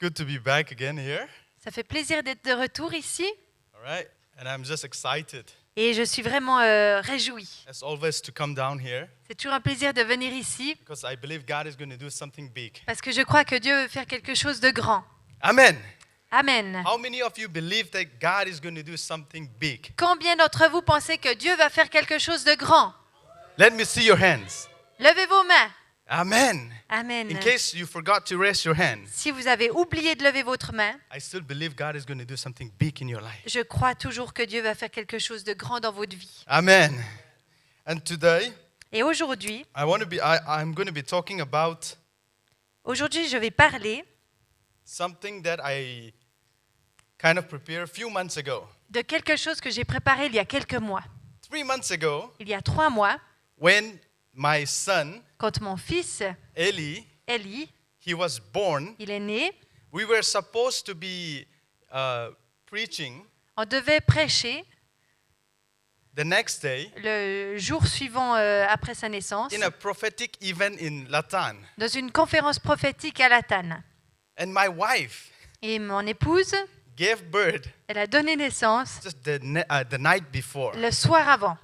good to be back again here. Ça fait plaisir d'être de retour ici All right, and I'm just excited, et je suis vraiment réjouie. as always, to come down here C'est toujours un plaisir de venir ici because I believe God is going to do something big. parce que je crois que Dieu veut faire quelque chose de grand. Amen. Amen. How many of you believe that God is going to do something big? Combien d'entre vous pensez que Dieu va faire quelque chose de grand? Let me see your hands. Levez vos mains. Amen. Amen. In case you forgot to raise your hand, Si vous avez oublié de lever votre main, I still believe God is going to do something big in your life. je crois toujours que Dieu va faire quelque chose de grand dans votre vie. Amen. And today, Et aujourd'hui, I'm going to be talking about je vais parler something that I kind of prepared a few months ago. de quelque chose que j'ai préparé il y a quelques mois. 3 months ago, Il y a 3 mois, when my son, quand mon fils, Eli, Eli, he was born, il est né, we were supposed to be preaching on devait prêcher the next day le jour suivant après sa naissance in a prophetic event in Latan. dans une conférence prophétique à Latane. And my wife Et mon épouse, gave birth elle a donné naissance just the night before. le soir avant.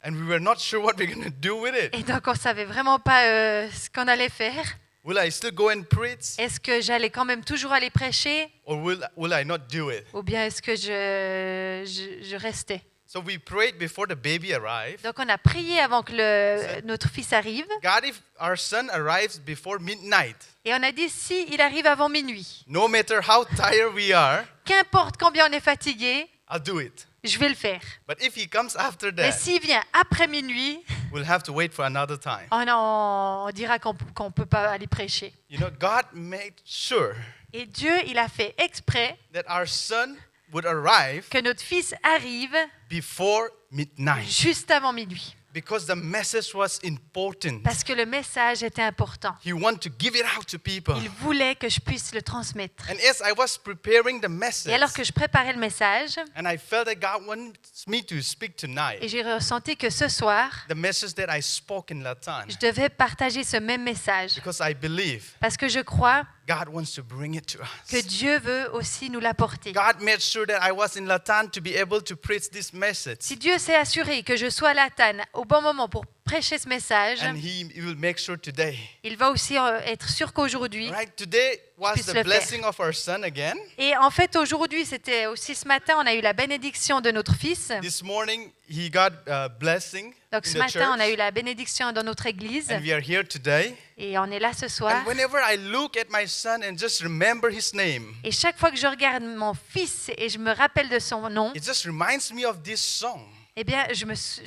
And we were not sure what we're going to do with it. Et donc on ne savait vraiment pas ce qu'on allait faire. Will I still go and preach Est-ce que j'allais quand même toujours aller prêcher or will I not do it? ou bien est-ce que je restais? So we prayed before the baby arrived. Donc on a prié avant que notre fils arrive God, if our son arrives before midnight, et on a dit si il arrive avant minuit, no matter how tired we are, qu'importe combien on est fatigué, I'll do it. je vais le faire. But if he comes after Mais that, s'il vient après minuit, we'll have to wait for another time. on dira qu'on ne peut pas aller prêcher. You know, God made sure Et Dieu, il a fait exprès that our son would arrive que notre fils arrive before midnight juste avant minuit. because the message was important. Parce que le message était important. He wanted to give it out to people. Il voulait que je puisse le transmettre. And as I was preparing the Et message, alors que je préparais le message, and I felt that God wants me to speak et tonight, j'ai ressenti que ce soir, the message that I spoke in Latan, je devais partager ce même message. because I believe Parce que je crois God wants to bring it to que us. Dieu veut aussi nous l'apporter. God made sure that I was in Latan to be able to preach this message. Si Dieu s'est assuré que je sois à Latane au bon moment pour prêcher ce message, And he will make sure today. il va aussi être sûr qu'aujourd'hui, Right? Today was puisse the le blessing of our son again. et en fait aujourd'hui, c'était aussi ce matin, on a eu la bénédiction de notre fils. This morning he got a blessing Donc in ce the matin, on a eu church. la bénédiction dans notre église And we are here today. et on est là ce soir. And whenever I look at my son and just remember his name, Et chaque fois que je regarde mon fils et je me rappelle de son nom, it just reminds me of this song. eh bien,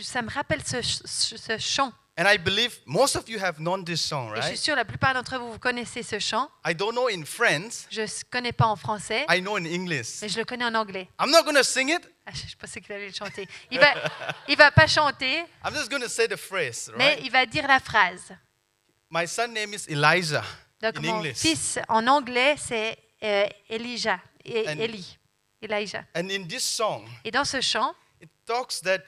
ça me rappelle ce chant. And I believe most of you have known this song, Et je suis right? sûre la plupart d'entre vous, vous connaissez ce chant. I don't know in French. Je ne connais pas en français, I know in English. mais je le connais en anglais. I'm not going to sing it. Ah, je pensais qu'il allait le chanter. Il va pas chanter, I'm just going to say the phrase, mais right? il va dire la phrase. My son name is Elijah Donc in mon English. fils en anglais, c'est Elijah. And- Elijah. And in this song, Et dans ce chant, it talks that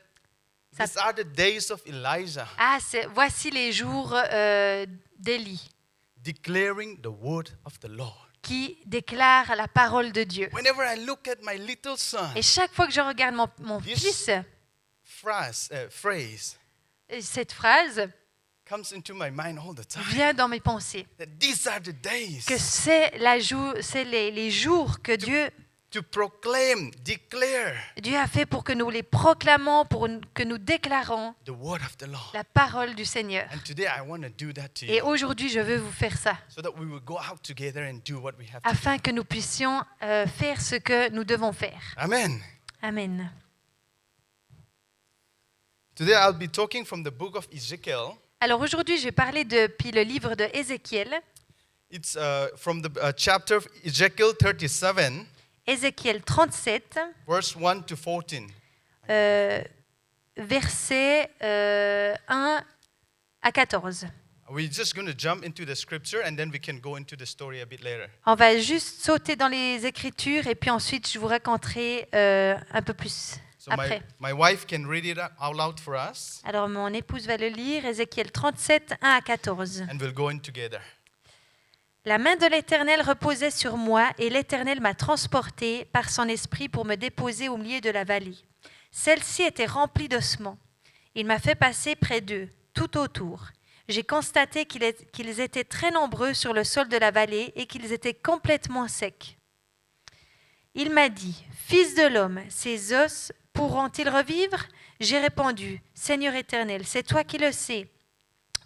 Ça- these are the days of Elijah, voici les jours d'Élie, declaring the word of the Lord. qui déclare la parole de Dieu. Whenever I look at my little son, Et chaque fois que je regarde mon This- fils, phrase cette phrase comes into my mind all the time. vient dans mes pensées. That these are the days Que c'est les jours que to proclaim, declare Dieu a fait pour que nous les proclamons, que nous déclarons the word of the Lord. la parole du Seigneur. And today I want to do that to Et you, aujourd'hui, je veux vous faire ça, so that we will go out together and do what we have to do. afin que nous puissions faire ce que nous devons faire. Amen. Amen. Today I'll be talking from the book of Ezekiel. Alors aujourd'hui, je vais parler depuis le livre de Ézéchiel, It's from the chapter of Ezekiel 37, Ézéchiel 37, verse 1 to 14. versets 1 à 14. We're just going to jump into the scripture and then we can go into the story a bit later. On va juste sauter dans les Écritures et puis ensuite je vous raconterai un peu plus So après. my wife can read it out loud for us Alors mon épouse va le lire, Ézéchiel 37, 1 à 14. and we'll go in together. La main de l'Éternel reposait sur moi et l'Éternel m'a transporté par son esprit pour me déposer au milieu de la vallée. Celle-ci était remplie d'ossements. Il m'a fait passer près d'eux, tout autour. J'ai constaté qu'ils étaient très nombreux sur le sol de la vallée et qu'ils étaient complètement secs. Il m'a dit, « Fils de l'homme, ces os pourront-ils revivre ?» J'ai répondu, « Seigneur éternel, c'est toi qui le sais. »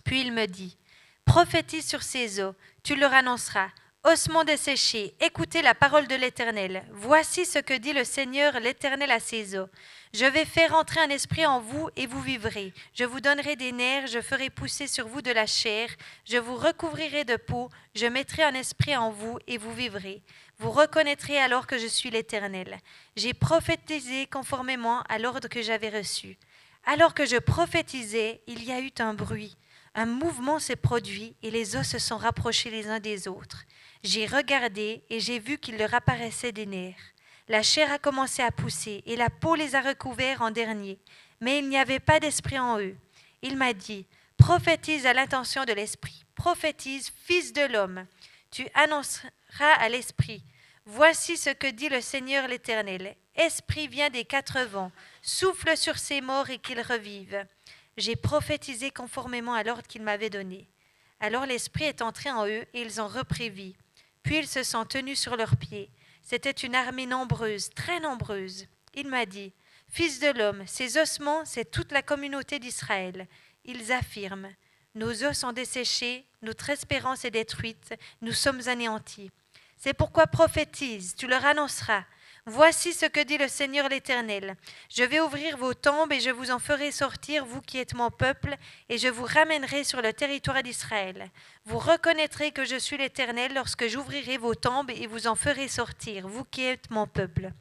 Puis il me dit, « Prophétise sur ces os, tu leur annonceras. Ossements desséchés, écoutez la parole de l'Éternel. Voici ce que dit le Seigneur l'Éternel à ces os. Je vais faire entrer un esprit en vous et vous vivrez. Je vous donnerai des nerfs, je ferai pousser sur vous de la chair, je vous recouvrirai de peau, je mettrai un esprit en vous et vous vivrez. Vous reconnaîtrez alors que je suis l'Éternel. J'ai prophétisé conformément à l'ordre que j'avais reçu. Alors que je prophétisais, il y a eu un bruit. Un mouvement s'est produit et les os se sont rapprochés les uns des autres. J'ai regardé et j'ai vu qu'il leur apparaissait des nerfs. La chair a commencé à pousser et la peau les a recouverts en dernier. Mais il n'y avait pas d'esprit en eux. Il m'a dit, « Prophétise à l'intention de l'esprit. Prophétise, fils de l'homme. Tu annonceras à l'esprit. Voici ce que dit le Seigneur l'Éternel. Esprit vient des quatre vents. Souffle sur ces morts et qu'ils revivent. » J'ai prophétisé conformément à l'ordre qu'il m'avait donné. Alors l'Esprit est entré en eux et ils ont repris vie. Puis ils se sont tenus sur leurs pieds. C'était une armée nombreuse, très nombreuse. Il m'a dit, « Fils de l'homme, ces ossements, c'est toute la communauté d'Israël. » Ils affirment, « Nos os sont desséchés, notre espérance est détruite, nous sommes anéantis. » C'est pourquoi prophétise, tu leur annonceras. Voici ce que dit le Seigneur l'Éternel. Je vais ouvrir vos tombes et je vous en ferai sortir, vous qui êtes mon peuple, et je vous ramènerai sur le territoire d'Israël. Vous reconnaîtrez que je suis l'Éternel lorsque j'ouvrirai vos tombes et vous en ferai sortir, vous qui êtes mon peuple.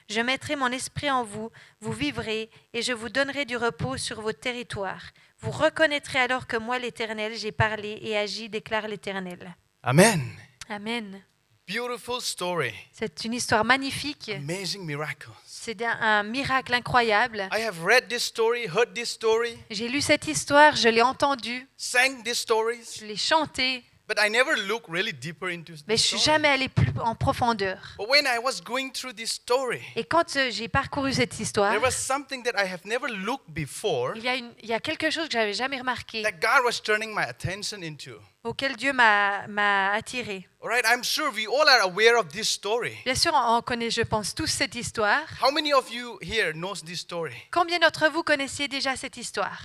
Je mettrai mon esprit en vous, vous vivrez, et je vous donnerai du repos sur votre territoire. Vous reconnaîtrez alors que moi, l'Éternel, j'ai parlé et agi, déclare l'Éternel. Amen. Amen. Beautiful story. C'est une histoire magnifique. Amazing miracles. C'est un miracle incroyable. I have read this story, heard this story, J'ai lu cette histoire, je l'ai entendue, sang these stories, je l'ai chantée, but I never looked really deeper into mais this je suis story. jamais allée plus en profondeur. But when I was going through this story, Et quand j'ai parcouru cette histoire, there was something that I have never looked before il y a quelque chose que j'avais jamais remarqué, that God was turning my attention into. auquel Dieu m'a attiré. All right, I'm sure we all are aware of this story. Bien sûr, on connaît, je pense, tous cette histoire. How many of you here knows this story? Combien d'entre vous connaissiez déjà cette histoire?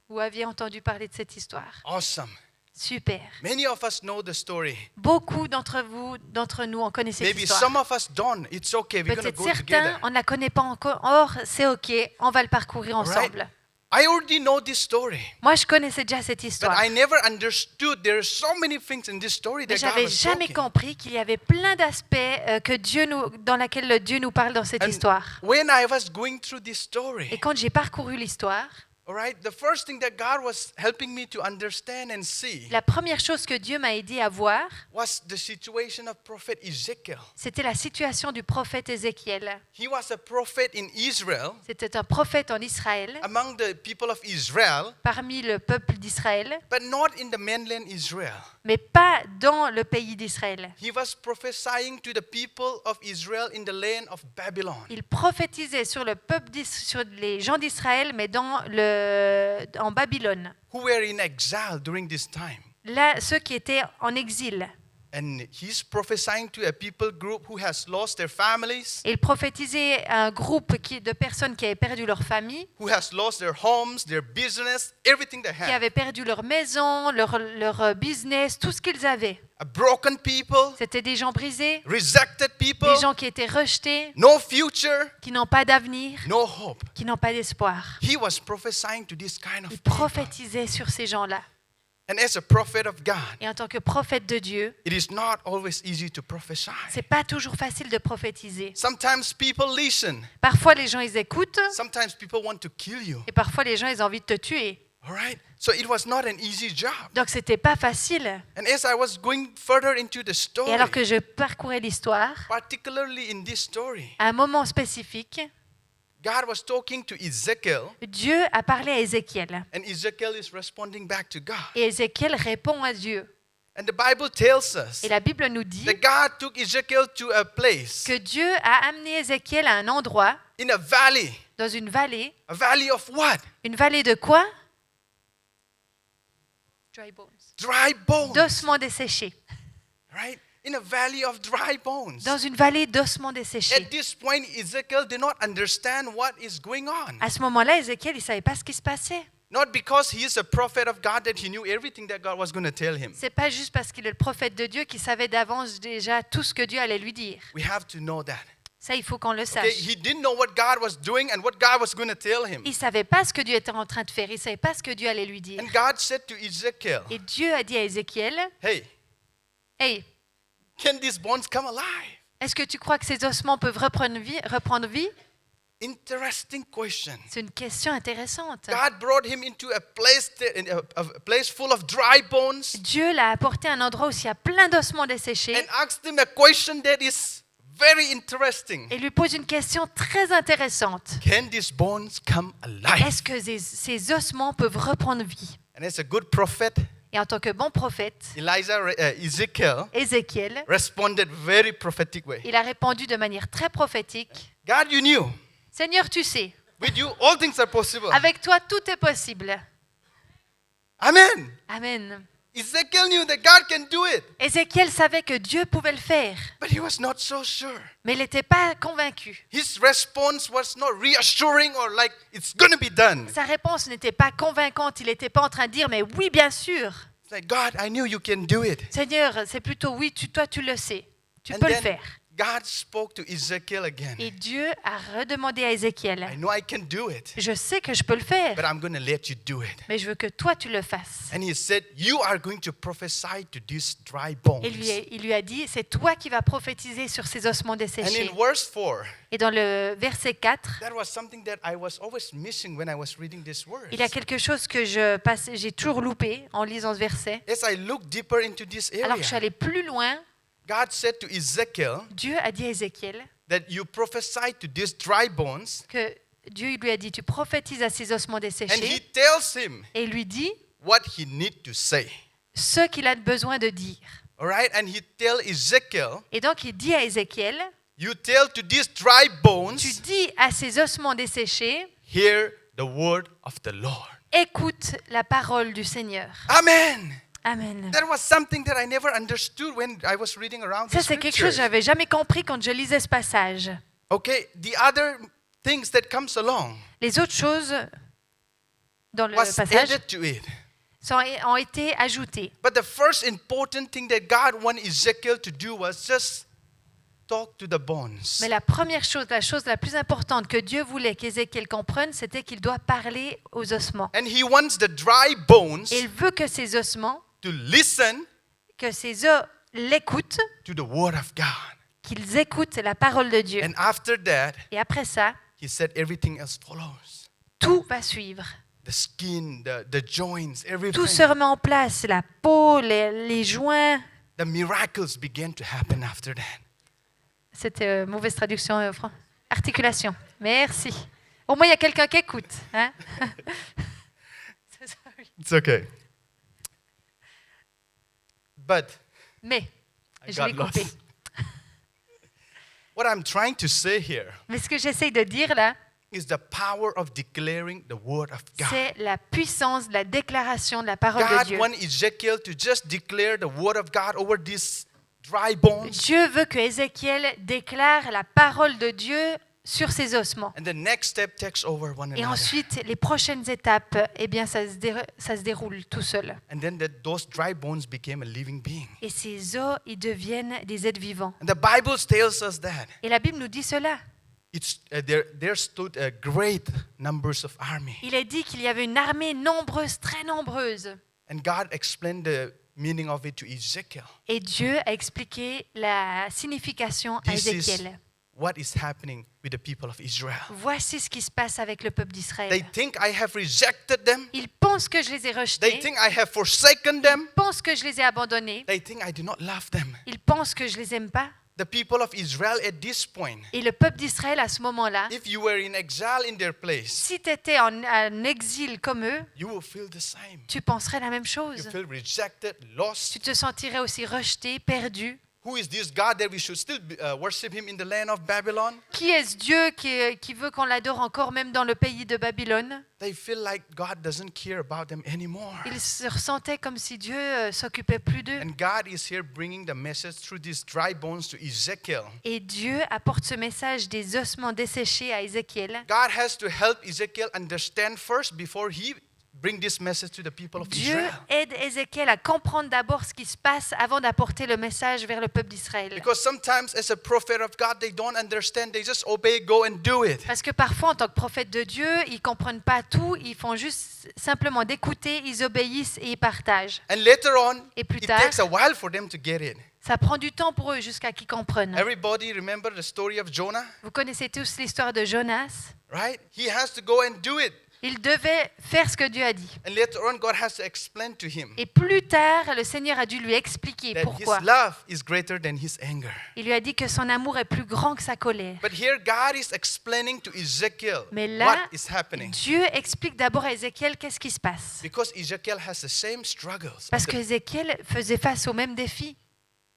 Ou aviez entendu parler de cette histoire? Awesome. Super. Many of us know the story. Beaucoup d'entre nous, on connaît cette Maybe histoire. some of us don't. It's okay. We're going to Peut-être go certains, together. on ne la connaît pas encore. Or, c'est OK, on va le parcourir All right? ensemble. I already know this story. Moi, je connaissais déjà cette But histoire. I never understood there are so many things in this story Mais that God j'avais was jamais talking. compris qu'il y avait plein d'aspects dans lesquels Dieu nous parle dans cette And histoire. when I was going through this Et story, quand j'ai parcouru l'histoire, all right, the first thing that God was helping me to understand and see la première chose que Dieu m'a aidé à voir, was the situation of prophet Ezekiel. c'était la situation du prophète Ézéchiel. He was a prophet in Israel, C'était un prophète en Israël, among the people of Israel, parmi le peuple d'Israël, but not in the mainland Israel. mais pas dans le pays d'Israël. He was prophesying to the people of Israel in the land of Babylon. Il prophétisait sur sur les gens d'Israël, mais en Babylone. Who were in exile during this time. Là, ceux qui étaient en exil. And he's prophesying to a people group who has lost their families, Et il prophétisait à un groupe de personnes qui avaient perdu leur famille, who has lost their homes, their business, everything they qui had. avaient perdu leur maison, leur business, tout ce qu'ils avaient. A broken people, C'était des gens brisés, rejected people, des gens qui étaient rejetés, no future, qui n'ont pas d'avenir, no hope. qui n'ont pas d'espoir. He was prophesying to this kind of Il people. prophétisait sur ces gens-là. And as a prophet of God, Et en tant que prophète de Dieu, it is not always easy to prophesy. c'est pas toujours facile de prophétiser. Sometimes people listen. Parfois, les gens, ils écoutent, Sometimes people want to kill you. et parfois, les gens, ils ont envie de te tuer. All right? So it was not an easy job. Donc, c'était pas facile. And as I was going further into the story, Et alors que je parcourais l'histoire, particularly in this story, à un moment spécifique, God was talking to Ezekiel, Dieu a parlé à Ézéchiel. and Ezekiel is responding back to God. Et Ézéchiel répond à Dieu. And the Bible tells us Et la Bible nous dit that God took Ezekiel to a place que Dieu a amené Ézéchiel à un endroit, in a valley. dans une vallée. A valley of what? Une vallée de quoi? Dry bones. Dry bones. D'ossements desséchés. Right? In a valley of dry bones. Dans une vallée d'ossements desséchés. At this point, Ezekiel did not understand what is going on. À ce moment-là, Ézéchiel, il ne savait pas ce qui se passait. Not because he is a prophet of God that he knew everything that God was going to tell him. C'est pas juste parce qu'il est le prophète de Dieu qu'il savait d'avance déjà tout ce que Dieu allait lui dire. We have to know that. Ça, il faut qu'on le Okay? sache. He didn't know what God was doing and what God was going to tell him. Il savait pas ce que Dieu était en train de faire. Il savait pas ce que Dieu allait lui dire. And God said to Ezekiel, Et Dieu a dit à Ézéchiel, hey, hey, can these bones come alive? est-ce que tu crois que ces ossements peuvent reprendre vie? Interesting question. C'est une question intéressante. God brought him into a place full of dry bones Dieu l'a apporté à un endroit où il y a plein d'ossements desséchés and asked him a question that is very interesting. et lui pose une question très intéressante. Can these bones come alive? Est-ce que ces ossements peuvent reprendre vie? And as a good prophet, Et en tant que bon prophète, Ezekiel Ézéchiel, responded very prophetic way. il a répondu de manière très prophétique. God, you knew. Seigneur, tu sais, With you, all things are possible. avec toi, tout est possible. Amen. Amen. Ezekiel knew that God can do it, Ézéchiel savait que Dieu pouvait le faire, but he was not so sure. mais il n'était pas convaincu. His response was not reassuring or like it's going to be done. Sa réponse n'était pas convaincante. Il n'était pas en train de dire, mais oui, bien sûr. It's like, God, I knew you can do it. Seigneur, c'est plutôt oui, toi, tu le sais. Tu And peux le then faire. God spoke to Ezekiel again. Et Dieu a redemandé à I Ézéchiel, know I can do it, je sais que je peux le faire, but I'm going to let you do it. mais je veux que toi, tu le fasses. And he said, you are going to prophesy to these dry bones. Et il lui a dit, c'est toi qui vas prophétiser sur ces ossements And desséchés. in verse 4, Et dans le verset 4, that was something that I was always missing when I was reading this word. il y a quelque chose que j'ai toujours loupé en lisant ce verset. As I look deeper into this Alors que je suis area, allée plus loin, God said to Ezekiel Dieu a dit à Ézéchiel that you prophesy to these dry bones, que Dieu lui a dit, tu prophétises à ces ossements and he desséchés, tells him et il lui dit what he need to say. ce qu'il a besoin de dire. All right, and he tell Ezekiel, Et donc il dit à Ézéchiel, you tell to these dry bones, tu dis à ces ossements desséchés, hear the word of the Lord. écoute la parole du Seigneur. Amen. Amen. That was something that I never understood when I was reading around the Ça, c'est quelque chose que scriptures. j'avais jamais compris quand je lisais ce passage. Okay, the other things that comes along Les autres choses dans le was passage added to it. ont été ajoutées. But the first important thing that God wanted Ezekiel to do was just talk to the bones. Mais la première chose, la chose la plus importante que Dieu voulait qu'Ézéchiel comprenne, c'était qu'il doit parler aux ossements. And he wants the dry bones Et il veut que ces ossements, to listen que ces os l'écoutent, to the word of God. qu'ils écoutent la parole de Dieu. And after that, Et après ça, he said everything else follows. tout va suivre. The skin, the joints, Tout everything. se remet en place, la peau, les joints. The miracles began to happen after that. C'était mauvaise traduction, articulation. Merci. Au moins, il y a quelqu'un qui écoute. Hein? Sorry. It's okay. But Mais, I je got l'ai coupé. lost. What I'm trying to say here Mais ce que j'essaye de dire là, is the power of declaring the word of God. c'est la puissance de la déclaration de la parole de God Dieu. wants Ezekiel to just declare the word of God over these dry bones. Dieu veut que Ézéchiel déclare la parole de Dieu sur ses ossements. And the next step takes over one Et another. ensuite, les prochaines étapes, eh bien, ça se déroule tout seul. And then those dry bones became a living being. Et ces os, ils deviennent des êtres vivants. And the Bible tells us that. Et la Bible nous dit cela. There stood a great numbers of army. Il est dit qu'il y avait une armée nombreuse, très nombreuse. And God explained the meaning of it to Ezekiel. Et Dieu a expliqué la signification à This is Ézéchiel. what is happening with the people of Israel. Voici ce qui se passe avec le peuple They d'Israël. think I have rejected them. Ils pensent que je les ai They rejetés. think I have forsaken them. Ils pensent que je les ai abandonnés. They think I do not love them. Ils pensent que je les aime pas. the people of Israel at this point. Et le peuple d'Israël, à ce moment-là, If you were in exile in their place, si tu étais en exil comme eux, you will feel the same. tu penserais la même You chose. feel rejected, lost. Tu te sentirais aussi rejeté, perdu. Who is this God that we should still worship him in the land of Babylon? Qui est ce Dieu qui veut qu'on l'adore encore même dans le pays de Babylone? They feel like God doesn't care about them anymore. Ils se ressentaient comme si Dieu s'occupait plus d'eux. And God is here bringing the message through these dry bones to Ezekiel. Et Dieu apporte ce message des ossements desséchés à Ézéchiel. God has to help Ezekiel understand first before he bring this message to the people of Dieu Israel. aide Ézéchiel à comprendre d'abord ce qui se passe avant d'apporter le message vers le peuple d'Israël. Because sometimes as a prophet of God, they don't understand. They just obey, go and do it. Parce que parfois, en tant que prophète de Dieu, ils ne comprennent pas tout, ils font juste simplement d'écouter, ils obéissent et ils partagent. And later on, Et plus it tard, takes a while for them to get it. ça prend du temps pour eux jusqu'à qu'ils comprennent. Everybody remember the story of Jonah, Vous connaissez tous l'histoire de Jonas. right? He has to go and do it. Il devait faire ce que Dieu a dit. And later on, God has to explain to him Et plus tard, le Seigneur a dû lui expliquer that pourquoi. his love is greater than his anger. Il lui a dit que son amour est plus grand que sa colère. But here, God is explaining to Ezekiel Mais là, what is happening. Dieu explique d'abord à Ézéchiel qu'est-ce qui se passe. Because Ezekiel has the same struggles. Parce que Ézéchiel faisait face aux mêmes défis.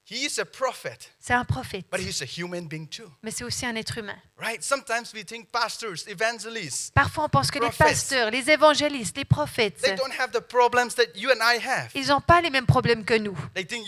He is a prophet, C'est un prophète, but he's a human being too, mais c'est aussi un être humain. right? Sometimes we think pastors, evangelists, Parfois, on pense que les Prophets. pasteurs, les évangélistes, les prophètes, they don't have the problems that you and I have. ils n'ont pas les mêmes problèmes que nous.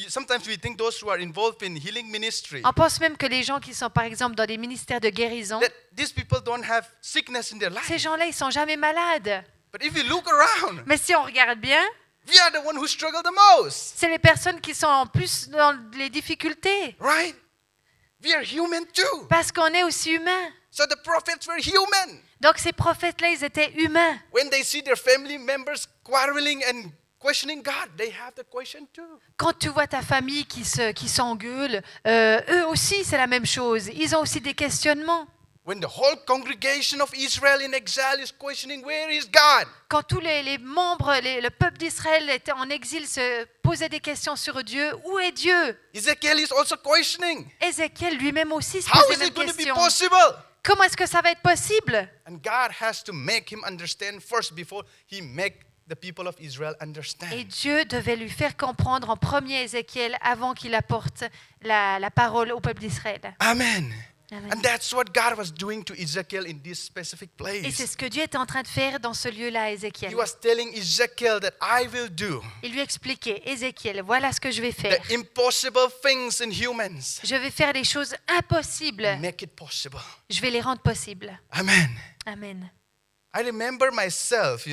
Sometimes we think those who are involved in healing ministry, On pense même que les gens qui sont, par exemple, dans des ministères de guérison, that these people don't have sickness in their ces life. gens-là, ils sont jamais malades. But if you look around, Mais si on regarde bien, we are the one who struggle the most, c'est les personnes qui sont en plus dans les difficultés. right? We are human too. Parce qu'on est aussi humain. So the prophets were human. Donc ces prophètes-là, ils étaient humains. When they see their family members quarreling and questioning God, they have the question too. Quand tu vois ta famille qui s'engueule, eux aussi, c'est la même chose. Ils ont aussi des questionnements. When the whole congregation of Israel in exile is questioning, where is God? Quand tous les membres, le peuple d'Israël était en exil, se posaient des questions sur Dieu. Où est Dieu? Ezekiel is also questioning. Ézéchiel lui-même aussi se How pose les is mêmes it going to be questions. possible? Comment est-ce que ça va être possible? And God has to make him understand first before he make the people of Israel Et understand. Dieu devait lui faire comprendre en premier Ézéchiel avant qu'il apporte la parole au peuple d'Israël. Amen. Amen. And that's what God was doing to Ezekiel in this specific Et c'est place. ce que Dieu était en train de faire dans ce lieu-là à He Ézéchiel. was telling Ezekiel that I will do Il lui expliquait, Ézéchiel, voilà ce que je vais faire. the impossible things in humans. Je vais faire les choses impossibles. Make it possible. Je vais les rendre possibles. Amen. Amen. I remember myself,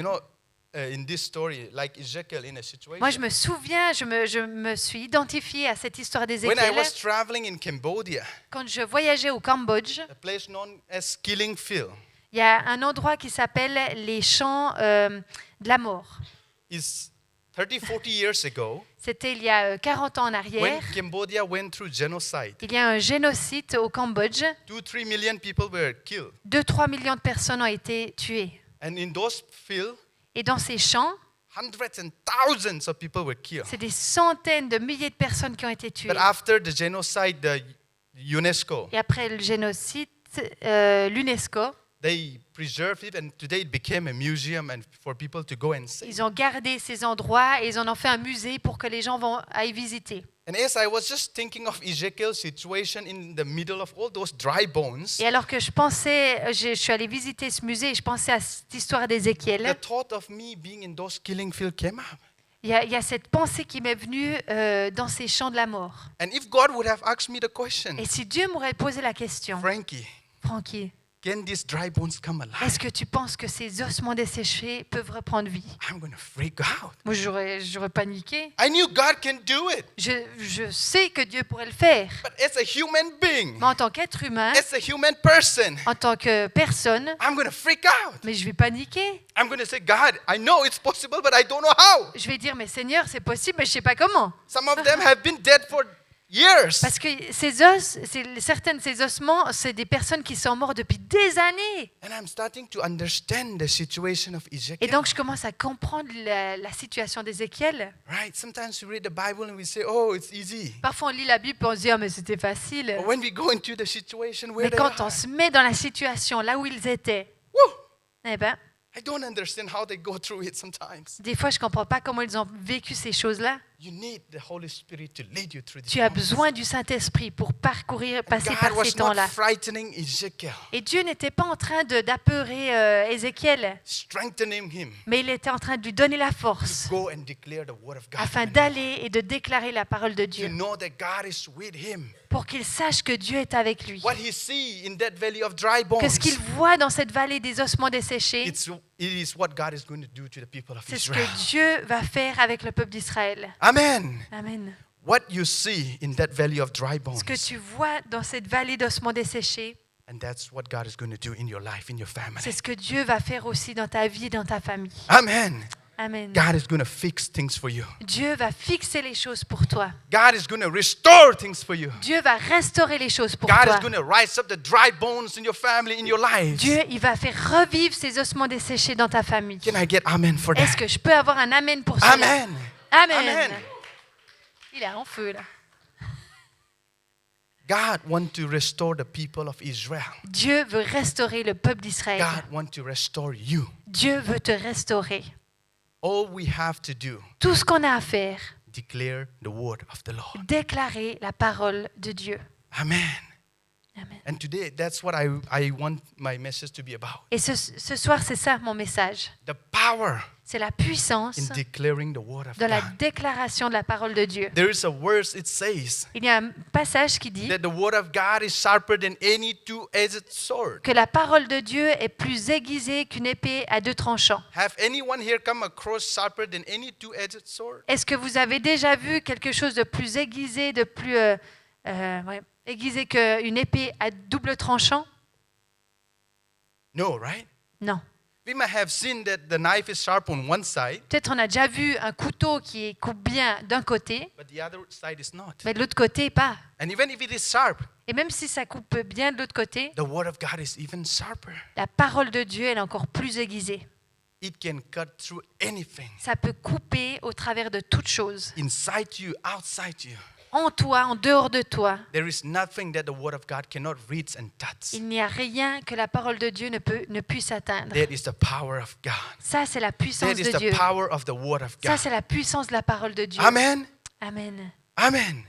in this story, like Ezekiel in a situation. Moi, je me souviens, je me suis identifiée à cette histoire When I d'Ézéchiel was traveling in Cambodia, quand je voyageais au Cambodge. a place known as Killing Field Il y a un endroit qui s'appelle les champs de la mort. is 30, 40 years ago C'était il y a 40 ans en when arrière. Cambodia went through genocide. Il y a un génocide au Cambodge. 2-3 million people were killed. 2-3 millions de personnes ont été tuées. And in those fields, Et dans ces champs, hundreds and thousands of people were killed. c'est des centaines de milliers de personnes qui ont été tuées. But after the genocide, the UNESCO, Et après le génocide, l'UNESCO, they preserved it and today it became a museum and for people to go and see. ils ont gardé ces endroits et ils en ont fait un musée pour que les gens aillent visiter. And as I was just thinking of Ezekiel's situation in the middle of all those dry bones, Et alors que je suis allée visiter ce musée et je pensais à cette histoire d'Ézéchiel, the thought of me being in those killing fields came up. il y a cette pensée qui m'est venue dans ces champs de la mort. And if God would have asked me the question, Et si Dieu m'aurait posé la question, Frankie, Francky, can these dry bones come alive? est-ce que tu penses que ces ossements desséchés peuvent reprendre vie? I'm going to freak out. Moi, j'aurais paniqué. I knew God can do it, Je sais que Dieu pourrait le faire. but as a human being, Mais en tant qu'être humain, as a human person, en tant que personne, I'm going to freak out. mais je vais paniquer. I'm going to say, God, I know it's possible, but I don't know how. Je vais dire, mais Seigneur, c'est possible, mais je ne sais pas comment. Some of them have been dead for years. Parce que ces os, certains de ces ossements, c'est des personnes qui sont mortes depuis des années. And I'm starting to understand the situation of Et Ezekiel. donc, je commence à comprendre la situation d'Ézéchiel. Right? Sometimes we read the Bible and we say, oh, it's easy. Parfois, on lit la Bible et on se dit, ah, mais c'était facile. But when we go into the situation where Mais they quand on are, se met dans la situation là où ils étaient, woo, eh ben, I don't understand how they go through it sometimes. des fois, je ne comprends pas comment ils ont vécu ces choses-là. You need the Holy Spirit to lead you through this. Tu as besoin du Saint-Esprit pour passer God par was ces not temps-là. frightening Ezekiel, Et Dieu n'était pas en train d'apeurer Ézéchiel, strengthening him mais il était en train de lui donner la to force go and declare the word of God. afin d'aller et de déclarer la parole de To Dieu, know that God is with him. pour qu'il sache que Dieu est avec lui. What he see in that valley of dry bones, Que ce qu'il voit dans cette vallée des ossements desséchés, it is what God is going to do to the people of c'est ce Israel. que Dieu va faire avec le peuple d'Israël. Amen. Amen. What you see in that valley of dry bones, Ce que tu vois dans cette vallée d'ossements desséchés, and that's what God is going to do in your life, in your family. c'est ce que Dieu va faire aussi dans ta vie et dans ta famille. Amen. Amen. God is going to fix things for you. Dieu va fixer les choses pour toi. God is going to restore things for you. Dieu va restaurer les choses pour God toi. is going to rise up the dry bones in your family, in your life. Dieu, il va faire revivre ces ossements desséchés dans ta famille. Can I get amen for Est-ce that? que je peux avoir un amen pour cela? Amen. Amen. Amen. Il est en feu là. God wants to restore the people of Israel. Dieu veut restaurer le peuple d'Israël. God wants to restore you. Dieu veut te restaurer. All we have to do, Tout ce qu'on a à faire, declare the word of the Lord. déclarer la parole de Dieu. Amen. Amen. And today, that's what I want my message to be about. Et ce soir, c'est ça mon message. The power C'est la puissance in declaring the word of de la God. déclaration de la parole de Dieu. There is a verse, it says Il y a un passage qui dit that the word of God is sharper than any two-edged sword. que la parole de Dieu est plus aiguisée qu'une épée à deux tranchants. Have anyone here come across sharper than any two-edged sword? Est-ce que vous avez déjà vu quelque chose de plus aiguisé, de plus aiguisé qu'une épée à double tranchant? No, right? Non. We might have seen that the knife is sharp on one side, Peut-être on a déjà vu un couteau qui coupe bien d'un côté, but the other side is not. mais de l'autre côté, pas. And even if it is sharp, Et même si ça coupe bien de l'autre côté, the word of God is even sharper. la parole de Dieu elle est encore plus aiguisée. It can cut through anything. Ça peut couper au travers de toute chose. Inside you, outside you. En toi, en dehors de toi, There is nothing that the word of God cannot reach and touch. il n'y a rien que la parole de Dieu ne puisse atteindre. That is the power of God. Ça, c'est la puissance That is de the Dieu. power of the word of Ça, God. c'est la puissance de la parole de Dieu. Amen. Amen. Amen.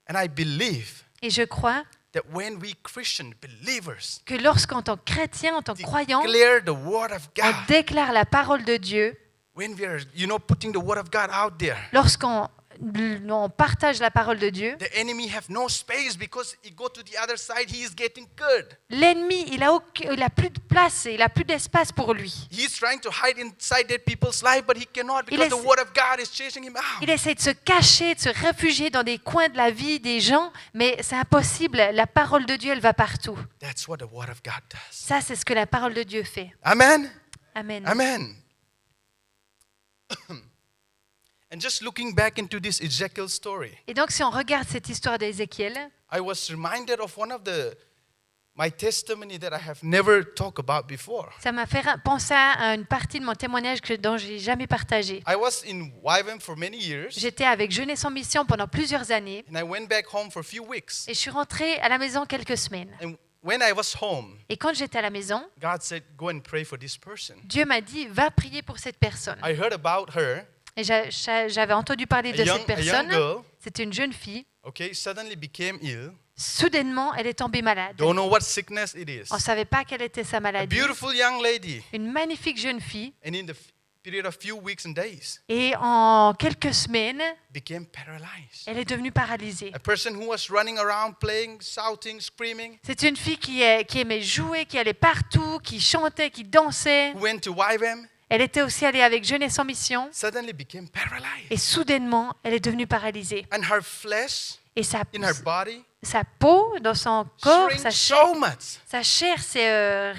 And I believe Et je crois that when we Christian believers que lorsqu'en tant que chrétien, en tant que croyant, declare the word of on God, déclare la parole de Dieu, when we are, putting the word of God out there, lorsqu'on on partage la parole de Dieu, the enemy have no space because he go to the other side, he is getting good. l'ennemi, il a plus de place, il a plus d'espace pour lui. He is trying to hide inside that people's life, but he cannot Il because the essaie- word of God is chasing him out. Il essaie de se cacher, de se réfugier dans des coins de la vie des gens, mais c'est impossible. La parole de Dieu, elle va partout. That's what the word of God does. Ça, c'est ce que la parole de Dieu fait. Amen. Amen. Amen. And just looking back into this Ezekiel story, Et donc, si on regarde cette histoire d'Ézéchiel, I was reminded of one of my testimony that I have never talked about before. ça m'a fait penser à une partie de mon témoignage dont j'ai jamais partagé. I was in YWAM for many years, J'étais avec Jeunesse en Mission pendant plusieurs années and I went back home for a few weeks. et je suis rentrée à la maison quelques semaines. And when I was home, Et quand j'étais à la maison, God said, "Go and pray for this person." Dieu m'a dit, va prier pour cette personne. I heard about her, Et j'avais entendu parler de cette a young personne. girl, C'était une jeune fille. okay, suddenly became ill. Soudainement, elle est tombée malade. Don't know what sickness it is. On ne savait pas quelle était sa A maladie. beautiful young lady. Une magnifique jeune fille. And in the period of few weeks and days, Et en quelques semaines, became paralyzed. elle est devenue paralysée. A person who was running around, playing, shouting, screaming, C'est une fille qui aimait jouer, qui allait partout, qui chantait, qui dansait. who went to YWAM, Elle était aussi allée avec Jeunesse en Mission. suddenly became paralyzed. Et soudainement, elle est devenue paralysée. And her flesh Et sa in her body peau, dans son corps, shrank sa chair, so much sa chair s'est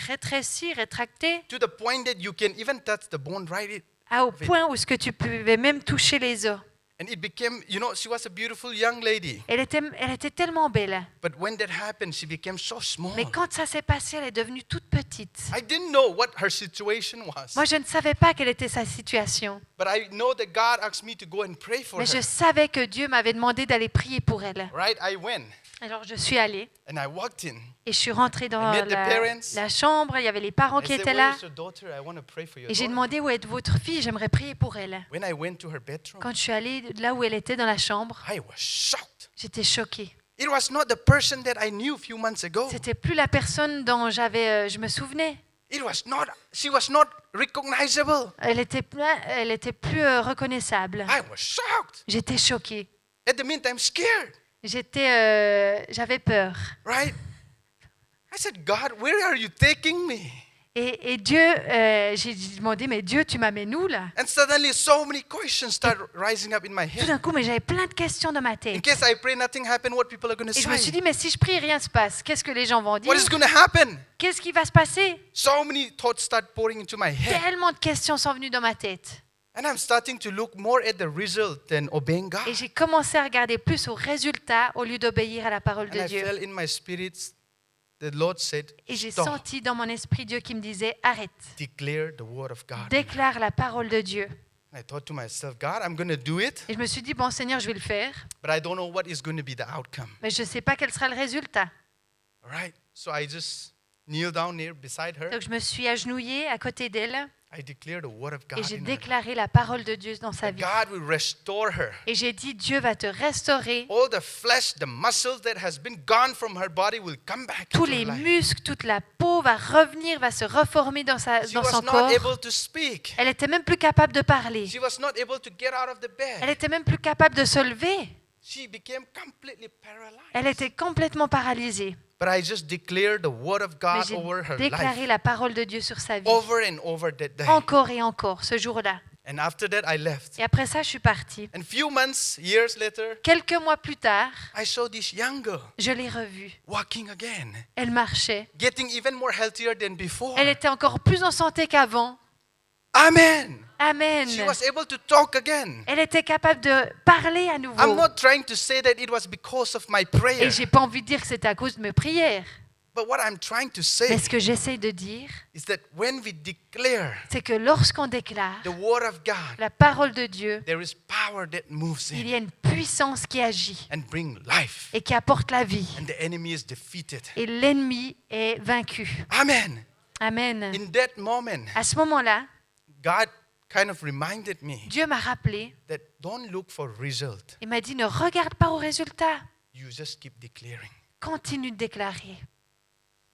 rétrécie, rétractée, to the point that you can even touch the bone right au point où ce que tu pouvais même toucher les os. And it became, she was a beautiful young lady. Elle était tellement belle. But when that happened, she became so small. Mais quand ça s'est passé, elle est devenue toute petite. I didn't know what her situation was. Moi, je ne savais pas quelle était sa situation. But I know that God asked me to go and pray for Mais je her. savais que Dieu m'avait demandé d'aller prier pour elle. Right? I went Alors, je suis allée and I walked in. et je suis rentrée dans I met the parents. la chambre. Il y avait les parents I qui said, étaient "Where là. is your daughter? I want to pray for your Et j'ai daughter." demandé où est votre fille. J'aimerais prier pour elle. When I went to her bedroom, Quand je suis allée là où elle était dans la chambre, I was shocked. j'étais choquée. It was not the person that I knew a few months ago. C'était plus la personne dont je me souvenais. She was not recognizable. Elle était plus reconnaissable. I was shocked. J'étais choquée. At the meantime, scared. J'avais peur. Right? I said, God, where are you taking me? Et Dieu, j'ai demandé, mais Dieu, tu m'amènes où là? And suddenly so many questions start rising up in my Tout head. d'un coup, mais j'avais plein de questions dans ma In tête. case I pray, nothing happen, what people are going to Et je me suis say? dit, mais si je prie, rien ne se passe. Qu'est-ce que les gens vont dire? What is going to happen? Qu'est-ce qui va se passer? So many thoughts start pouring into my head. Tellement de questions sont venues dans ma tête. And I'm starting to look more at the result than obeying God. Et j'ai commencé à regarder plus aux résultats au lieu d'obéir à la parole And de I Dieu. felt in my spirit, the Lord said, Et j'ai stop, senti dans mon esprit Dieu qui me disait, arrête, declare the word of God. déclare la parole de Dieu. And I thought to myself, God, I'm going to do it, Et je me suis dit, bon Seigneur, je vais le faire, but I don't know what is going to be the outcome. mais je ne sais pas quel sera le résultat. All right? So I just kneel down there beside her. Donc je me suis agenouillée à côté d'elle I declare the word of et God j'ai in her. déclaré la parole de Dieu dans sa vie. God will restore her. Et j'ai dit, Dieu va te restaurer. All the flesh, the muscles that has been gone from her body will come back Tous into her les life. muscles, toute la peau va revenir, va se reformer dans She son was corps. not able to speak. Elle était même plus capable de parler. She was not able to get out of the Elle bed. était même plus capable de se lever. She became completely paralyzed. Elle était complètement paralysée. But I just declared the word of Mais God j'ai over her déclaré life la parole de Dieu sur sa vie. over and over that day. Encore et encore, ce jour-là. And after that, I left. Et après ça, je suis partie. And few months, years later, Quelques mois plus tard, I saw this young girl je l'ai revue. walking again, Elle marchait. getting even more healthier than before. Elle était encore plus en santé qu'avant. Amen. Amen. She was able to talk again. Elle était capable de parler à I'm nouveau. not trying to say that it was because of my prayer, Et j'ai pas envie de dire que c'était à cause de mes prières. but what I'm trying to Mais say ce que j'essaye de dire, is that when we declare c'est que lorsqu'on déclare the word of God, la parole de Dieu, there is power that moves il in y a une puissance qui agit and bring life, et qui apporte la vie. and the enemy is defeated. Et l'ennemi est vaincu. Amen. Amen. In that moment, À ce moment-là, God kind of reminded me Dieu m'a rappelé that don't look for result. et m'a dit, ne regarde pas aux résultats. You just keep declaring. Continue de déclarer.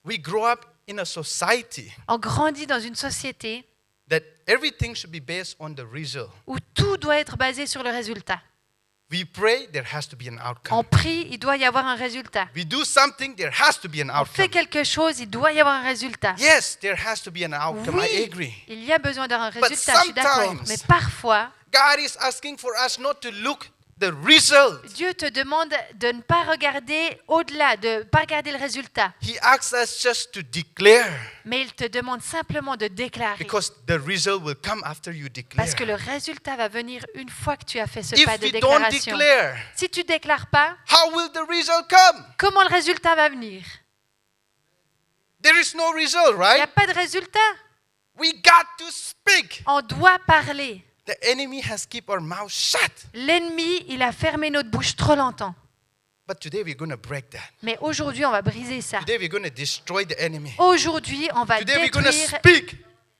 We grow up in a society On grandit dans une société that everything should be based on the result. où tout doit être basé sur le résultat. We pray, there has to be an On outcome. prie, il doit y avoir un résultat. We do something, there has to be an On fait outcome. quelque chose, il doit y avoir un résultat. Yes, there has to be an outcome. I Oui, agree. il y a besoin d'un But résultat, je suis d'accord. sometimes- Mais parfois, God is asking for us not to look the result. Dieu te demande de ne pas regarder au-delà, de ne pas regarder le résultat. He asks us just to declare, Mais il te demande simplement de déclarer. because the result will come after you declare. Parce que le résultat va venir une fois que tu as fait ce If pas de we don't déclaration. declare, Si tu ne déclares pas, how will the result come? comment le résultat va venir? There is no result, Il n'y a right? pas de résultat. We got to speak. On doit parler. The enemy has kept our mouth shut. L'ennemi, il a fermé notre bouche trop longtemps. But today we're going to break that. Mais aujourd'hui, on va briser ça. Today we're going to destroy the enemy. Aujourd'hui, on va Today we're going to détruire speak.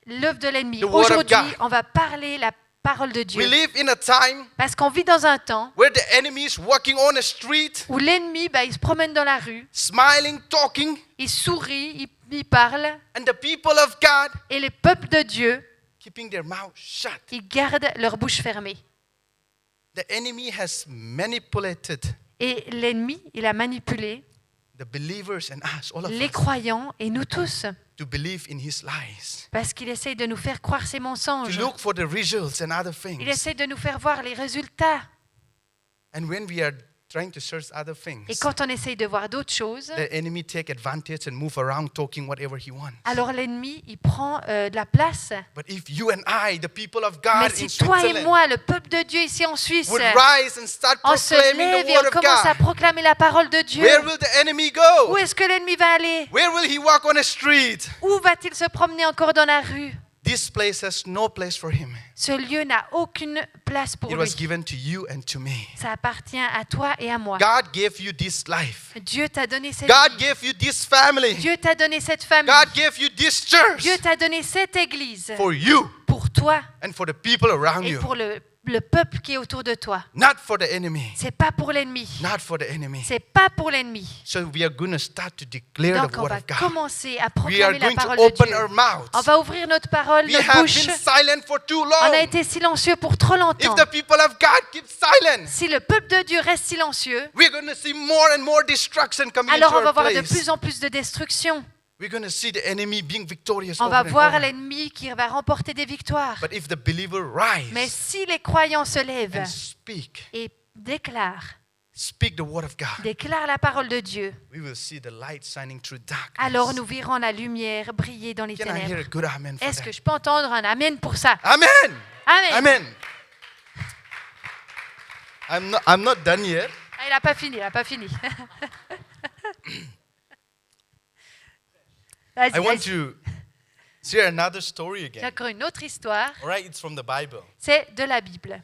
l'œuvre de l'ennemi. The word of Aujourd'hui, God. on va parler la parole de We Dieu. live in a time Parce qu'on vit dans un temps where the enemy is walking on the street, où l'ennemi, il se promène dans la rue, smiling, talking, il sourit, il parle, and the people of God et les peuples de Dieu, keeping their mouth shut. ils gardent leur bouche fermée. The enemy has manipulated Et l'ennemi, il a manipulé the believers and us, all of les us, croyants et nous tous, to believe in his lies, parce qu'il essaye de nous faire croire ses to mensonges. look for the results and other Il things. essaie de nous faire voir les résultats. And when we are trying to search other things, Et quand on essaye de voir d'autres choses, the enemy take advantage and move around talking whatever he wants. alors l'ennemi, il prend de la place. But if you and I, the people of Mais God si in toi et Switzerland, moi, le peuple de Dieu ici en Suisse, would rise and start on se proclaiming lève the et word on of commence à God, proclamer la parole de Dieu, where will the enemy où go? est-ce que l'ennemi va aller? Where will he walk on a street? Où va-t-il se promener encore dans la rue? This place has no place for him. Ce lieu n'a aucune place pour It lui. was given to you and to me. Ça appartient à toi et à moi. God gave you this life. Dieu t'a donné cette God vie. gave you this family. Dieu t'a donné cette famille. God gave you this church Dieu t'a donné cette église for you pour toi and for the people around et you. pour le peuple qui est autour de toi. Not for the enemy. C'est pas pour l'ennemi. Not for the enemy. C'est pas pour l'ennemi. So we are going to start to declare Donc the on word va of God. commencer à We are proclamer la going to parole de open Dieu. our mouths. On va ouvrir notre parole, We notre have bouche. been silent for too On a long. été silencieux pour trop longtemps. If the people of God keep silent, Si le peuple de Dieu reste silencieux, we're going to see more and more destruction coming alors into on va our voir de place. plus en plus de destruction. We're going to see the enemy being victorious On over va and voir over. l'ennemi qui va remporter des victoires. But if the believer rise Mais si les croyants se lèvent and speak et the word of God, déclarent la parole de Dieu, we will see the light shining through darkness. alors nous verrons la lumière briller dans les Can I hear a ténèbres. good amen for Est-ce that? que je peux entendre un amen pour ça? Amen. Amen. Amen. I'm not done yet. Ah, il n'a pas fini, il n'a pas fini. Vas-y, I want vas-y. to share another story J'ai again. encore une autre histoire. All right, it's from the Bible. C'est de la Bible.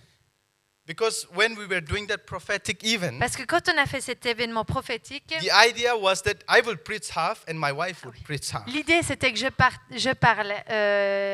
Because when we were doing that prophetic event, Parce que quand on a fait cet événement prophétique, the idea was that I will preach half and my wife would preach half. l'idée c'était que je parle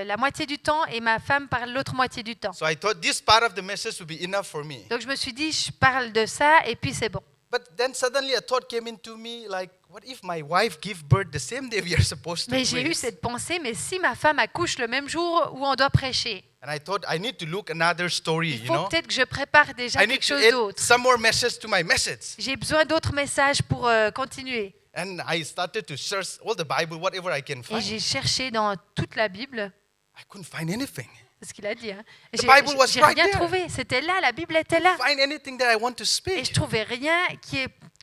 la moitié du temps et ma femme parle l'autre moitié du temps. So I thought this part of the message would be enough for me. Donc je me suis dit, je parle de ça et puis c'est bon. But then suddenly a thought came into me like, what if my wife give birth the same day we are supposed to Mais j'ai eu preach? cette pensée, mais si ma femme accouche le même jour où on doit prêcher, And I thought I need to look another story, il you faut know. peut-être que je prépare déjà I need quelque to chose add d'autre. some more message to my message. J'ai besoin d'autres messages pour continuer. And I started to search all the Bible, whatever I can Et j'ai find. cherché dans toute la Bible, I couldn't find anything. c'est ce qu'il a dit. Hein. The Bible was J'ai right rien there. trouvé. C'était là, la Bible était là. Find anything that I want to Et speak. je trouvais rien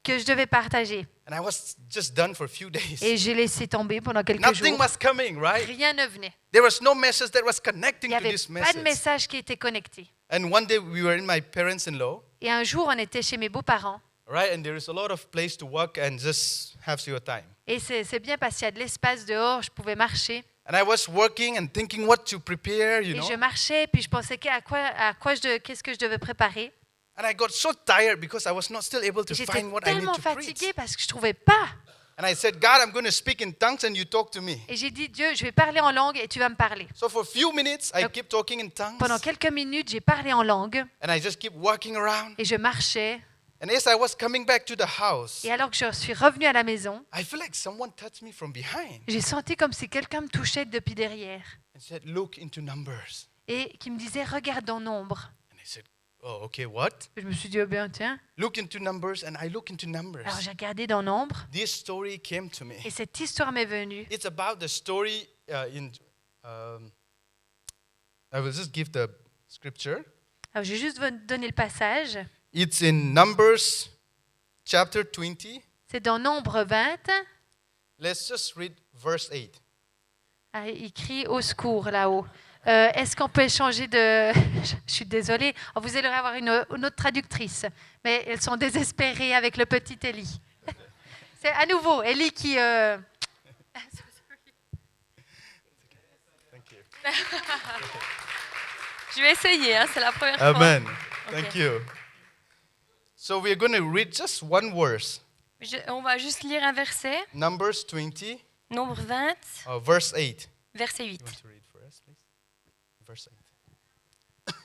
que je devais partager. And I was just done for a few days. Et j'ai laissé tomber pendant quelques Nothing jours. was coming, right? Rien ne venait. There was no message that was Il connecting n'y to avait this pas message. de message qui était connecté. And one day we were in my parents-in-law, Et un jour, on était chez mes beaux-parents. right? And there is a lot of place to walk and just have your time. Et c'est bien parce qu'il y a de l'espace dehors, je pouvais marcher. And I was working and thinking what to prepare, you Et know. je marchais, puis je pensais qu'est-ce que je devais préparer. And I got so tired because I was not still able to J'étais find what I need tellement to preach. fatiguée parce que je ne trouvais pas. And I said, God, I'm going to speak in tongues and you talk to me. Et j'ai dit, Dieu, je vais parler en langue et tu vas me parler. So for a few minutes, I Donc, keep talking in tongues. Pendant quelques minutes, j'ai parlé en langue And I just keep walking around. et je marchais. And as I was coming back to the house, Et alors que je suis revenue à la maison, I feel like someone touched me from behind j'ai senti comme si quelqu'un me touchait depuis derrière and said, look into numbers. et qui me disait, regarde dans nombre. And I said, oh, okay, what? Je me suis dit, oh bien, tiens. Look into numbers, and I look into numbers. Alors j'ai regardé dans nombre This story came to me. et cette histoire m'est venue. It's about the story I will just give the scripture. Alors je vais juste vous donner le passage. It's in Numbers chapter 20. C'est dans Nombre 20. Let's just read verse 8. Ah, il crie au secours là-haut. Est-ce qu'on peut échanger de... Je suis désolée, vous allez avoir une autre traductrice, mais elles sont désespérées avec le petit Élie. C'est à nouveau Élie qui... Thank you. Je vais essayer, hein, c'est la première fois. Amen. Ok. Thank you. So we're going to read just one verse. On va juste lire un verset, Numbers 20, Nombre 20, verse 8. verset 8. You want to read for us, please? Verse 8.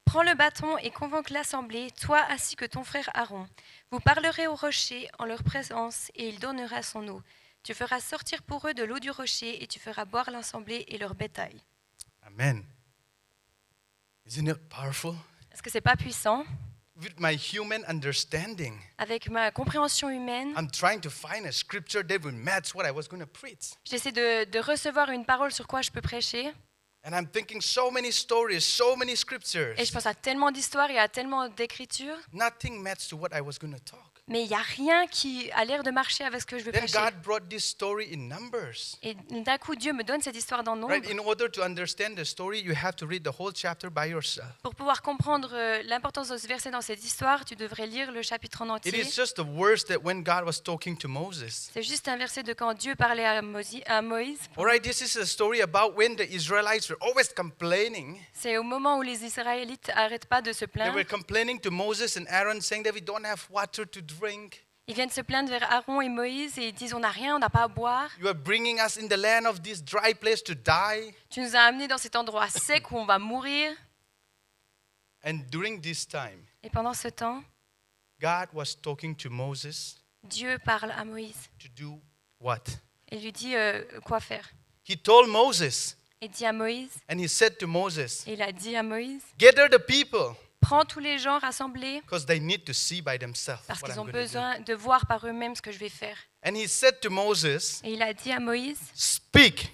Prends le bâton et convoque l'assemblée, toi ainsi que ton frère Aaron. Vous parlerez au rocher en leur présence et il donnera son eau. Tu feras sortir pour eux de l'eau du rocher et tu feras boire l'assemblée et leur bétail. Amen. Isn't it powerful? Est-ce que c'est pas puissant? With my human understanding, Avec ma compréhension humaine, I'm trying to find a scripture that will match what I was going to preach. j'essaie de recevoir une parole sur quoi je peux prêcher. And I'm thinking so many stories, so many scriptures. Et je pense à tellement d'histoires et à tellement d'écritures, Nothing matched to what I was going to talk. mais il n'y a rien qui a l'air de marcher avec ce que je veux Then prêcher. God brought this story in Numbers. Et d'un coup, Dieu me donne cette histoire dans Nombre. Right? In order to understand the story, you have to read the whole chapter by yourself. Pour pouvoir comprendre l'importance de ce verset dans cette histoire, tu devrais lire le chapitre en It entier. is just the words that when God was talking to Moses. C'est juste un verset de quand Dieu parlait à Moïse. All right, this is a story about when the Israelites were always complaining. C'est au moment où les Israélites n'arrêtent pas de se They plaindre. were complaining to Moses and Aaron, saying that we don't have water to drink. Ils viennent se plaindre vers Aaron et Moïse et ils disent on n'a rien, on n'a pas à boire. You are bringing us in the land of this dry place to die. Tu nous as amenés dans cet endroit sec où on va mourir. And during this time, Et pendant ce temps, God was talking to Moses Dieu parle à Moïse to do what? et lui dit quoi faire. He told Moses, Il dit à Moïse, and he said to Moses, et il a dit à Moïse, gather the people, prends tous les gens rassemblés because they need to see by themselves parce what qu'ils I'm ont going to do. besoin de voir par eux-mêmes ce que je vais faire. And he said to Moses, Et il a dit à Moïse, speak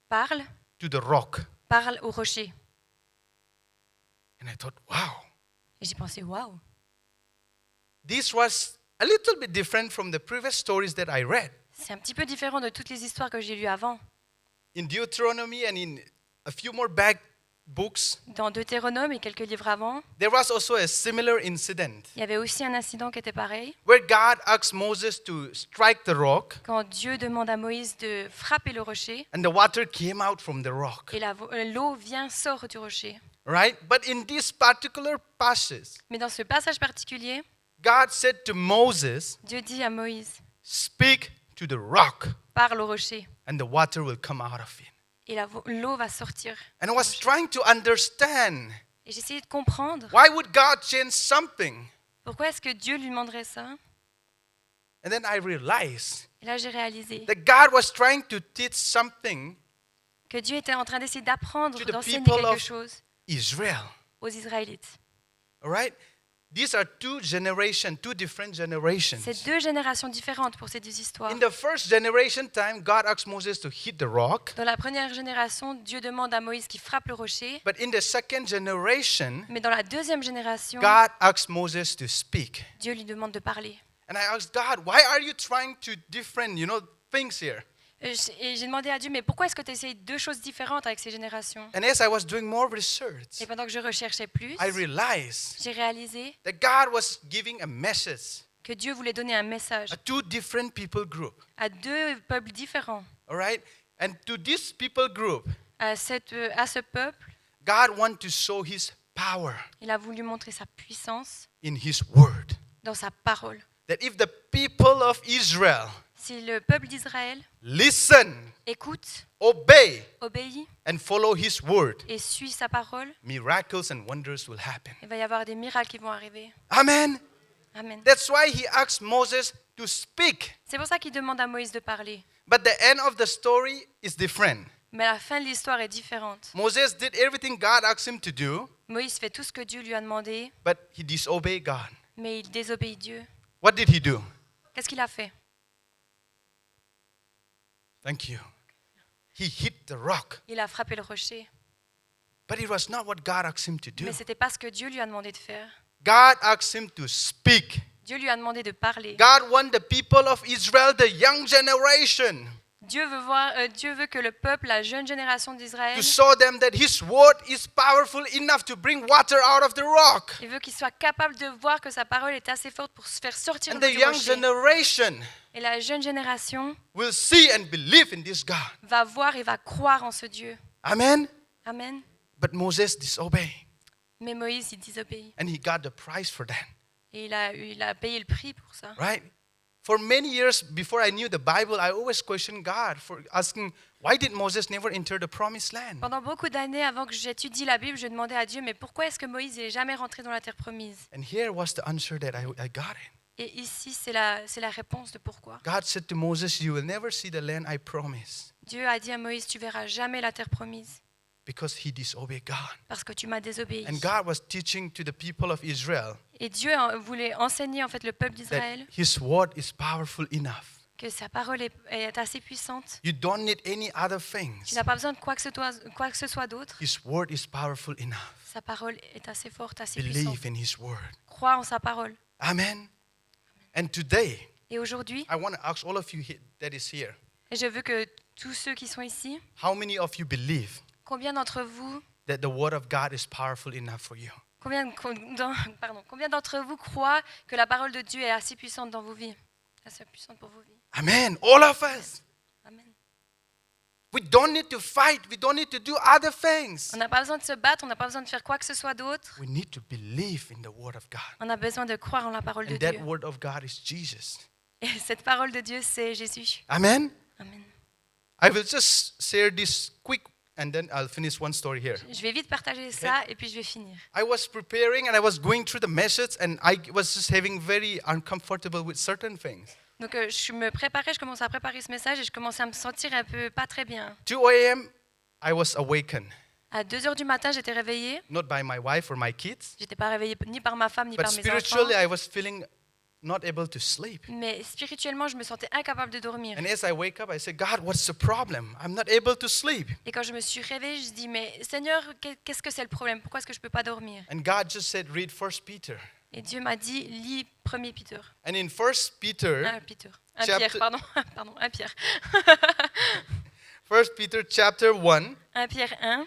parle, to the rock. parle au rocher. And I thought, wow, Et j'ai pensé, waouh, this was a little bit different from the previous stories that I read. c'est un petit peu différent de toutes les histoires que j'ai lues avant. In Deuteronomy and in a few more back books, Dans Deutéronome et quelques livres avant, there was also a similar incident il y avait aussi un incident qui était pareil. where God asked Moses to strike the rock, Quand Dieu demande à Moïse de frapper le rocher, and the water came out from the rock. et l'eau sort du rocher. Right? But in this particular passage, Mais dans ce passage particulier, God said to Moses, Dieu dit à Moïse, speak to the rock, parle au rocher, and the water will come out of it. et l'eau va sortir. And I was trying to understand, Et j'essayais de comprendre, why would God change something? pourquoi est-ce que Dieu lui demanderait ça? And then I realized Et là, j'ai réalisé that God was trying to teach something que Dieu était en train d'essayer d'apprendre, To the d'enseigner people quelque of- chose Israel. aux Israélites. All right? These are two different generations. C'est deux générations différentes pour ces deux histoires. In the first generation time, God asked Moses to hit the rock. Dans la première génération, Dieu demande à Moïse qu'il frappe le rocher. But in the second generation, Mais dans la deuxième génération, God asked Moses to speak. Dieu lui demande de parler. And I asked God, why are you trying to different, things here? Et j'ai demandé à Dieu, mais pourquoi est-ce que tu essayes deux choses différentes avec ces générations? And as I was doing more research, Et pendant que je recherchais plus, I realized j'ai réalisé that God was giving a message que Dieu voulait donner un message to two different people group. à deux peuples différents. All right? And to this people group, À ce peuple, God wanted to show his power il a voulu montrer sa puissance in his word. dans sa parole. That if the people of Israel Si le peuple d'Israël listen, écoute, obey, obéit and follow his word, et suit sa parole, miracles and wonders will happen. il va y avoir des miracles qui vont arriver. Amen. Amen. That's why he asked Moses to speak. C'est pour ça qu'il demande à Moïse de parler. But the end of the story is different. Mais la fin de l'histoire est différente. Moses did everything God asked him to do, Moïse fait tout ce que Dieu lui a demandé, but he disobeyed God. mais il désobéit Dieu. What did he do? Qu'est-ce qu'il a fait? Thank you. He hit the rock. Il a frappé le rocher. But it was not what God asked him to do. Mais ce n'était pas ce que Dieu lui a demandé de faire. God asked him to speak. Dieu lui a demandé de parler. God wants the people of Israel, the young generation, Dieu veut que le peuple, la jeune génération d'Israël, to show them that his word is powerful enough to bring water out of the rock. il veut qu'ils soient capables de voir que sa parole est assez forte pour se faire sortir And l'eau the du young rocher. generation Et la jeune génération will see and believe in this God. va voir et va croire en ce Dieu. Amen. Amen. But Moses disobeyed, Mais Moïse, il désobéit. and he got the price for that. Et il a payé le prix pour ça. Right? For many years before I knew the Bible, I always questioned God for asking, why did Moses never enter the promised land? Pendant beaucoup d'années, avant que j'étudie la Bible, je demandais à Dieu, mais pourquoi est-ce que Moïse n'est jamais rentré dans la terre promise? And here was the answer that I got it. Et ici, c'est la réponse de pourquoi. God said to Moses, you will never see the land I promised, Dieu a dit à Moïse, tu verras jamais la terre promise, because he disobeyed God. parce que tu m'as désobéi. And God was teaching to the people of Israel Et Dieu voulait enseigner en fait le peuple that d'Israël his word is powerful enough que que sa parole est assez puissante. You don't need any other Tu things. n'as pas besoin de quoi que ce soit d'autre. His word is powerful enough. Sa parole est assez forte, assez puissante. Believe in His word. Crois en sa parole. Amen. And today, Et aujourd'hui, I want to ask all of you that is here. je veux que tous ceux qui sont ici, How many of you believe combien d'entre vous, that the word of God is powerful enough for you? combien d'entre vous croient que la parole de Dieu est assez puissante dans vos vies, assez puissante pour vos vies? Amen. All of us. Amen. We don't need to fight. We don't need to do other things. On n'a pas besoin de se battre, on n'a pas besoin de faire quoi que ce soit d'autre. We need to believe in the word of God. On a besoin de croire en la parole de And that Dieu. word of God is Jesus. Et cette parole de Dieu, c'est Jésus. Amen. Amen. I will just share this quick and then I'll finish one story here. Je vais vite partager ça et puis je vais finir. I was preparing and I was going through the message and I was just having very uncomfortable with certain things. Donc je me préparais, je commençais à préparer ce message et je commençais à me sentir un peu pas très bien. 2 a.m. I was awakened, À 2h du matin, j'étais réveillée. not by my wife or my kids, J'étais pas réveillée ni par ma femme ni but par mes enfants. spiritually I was feeling not able to sleep. Mais spirituellement, je me sentais incapable de dormir. And as I wake up, I say, God, what's the problem? I'm not able to sleep. Et quand je me suis réveillée, je dis, mais Seigneur, qu'est-ce que c'est le problème? Pourquoi est-ce que je peux pas dormir? And God just said, read 1 Peter. Et Dieu m'a dit, lis 1er Peter. And in 1 Peter, 1 Chapter- Pierre, pardon. Pardon, 1 Pierre. 1 Peter chapter 1, 1 Pierre 1,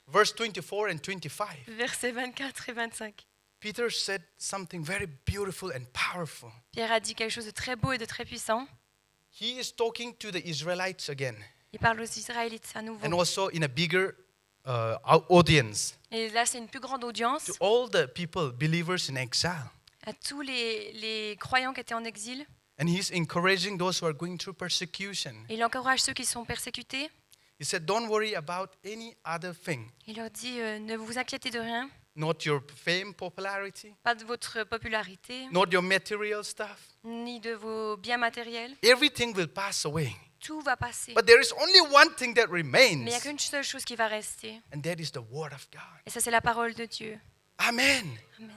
verse 24 and 25, versets 24 et 25. Peter said something very beautiful and powerful. Pierre a dit quelque chose de très beau et de très puissant. He is talking to the Israelites again, Il parle aux Israélites à nouveau. and also in a bigger audience, Et là, c'est une plus grande audience to all the people, believers in exile. à tous les croyants qui étaient en exil. And he's encouraging those who are going through persecution. Et il encourage ceux qui sont persécutés. He said, don't worry about any other thing, Il leur dit, ne vous inquiétez de rien, not your fame, popularity, pas de votre popularité, not your material stuff. ni de vos biens matériels. Everything will pass away. Tout va passer. But there is only one thing that Mais il remains, n'y a qu'une seule chose qui va rester. and that is the word of God. Et ça, c'est la parole de Dieu. Amen. Amen.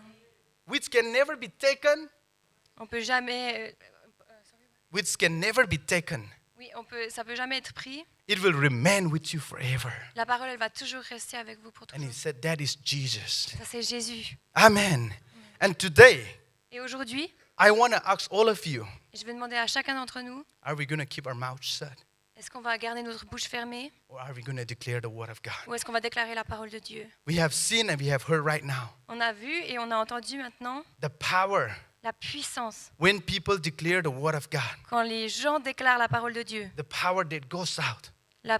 Which can never be taken, On peut jamais... which can never be taken. ça peut jamais être pris. It will remain with you forever. La parole, elle va toujours rester avec vous pour And he toujours. said, that is Jesus. Ça, c'est Jésus. Amen. And today, Et aujourd'hui, I want to ask all of you, je vais demander à chacun d'entre nous, are we going to keep our mouth shut? est-ce qu'on va garder notre bouche fermée Or are we going to declare the word of God? ou est-ce qu'on va déclarer la parole de Dieu? We have seen and we have heard right now On a vu et on a entendu maintenant the power la puissance. when people declare the word of God, Quand les gens déclarent la parole de Dieu, the power that goes out, la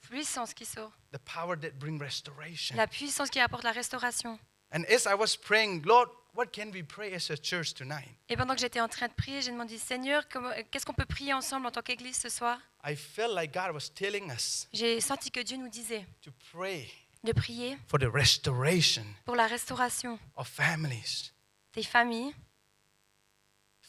puissance qui sort, the power that brings restoration. la puissance qui apporte la restauration. And as I was praying, Lord, what can we pray as a church tonight? Et pendant que j'étais en train de prier, j'ai demandé, Seigneur, qu'est-ce qu'on peut prier ensemble en tant qu'Église ce soir? I felt like God was telling us J'ai senti que Dieu nous disait to pray de prier for the restoration pour la restauration of families. des familles.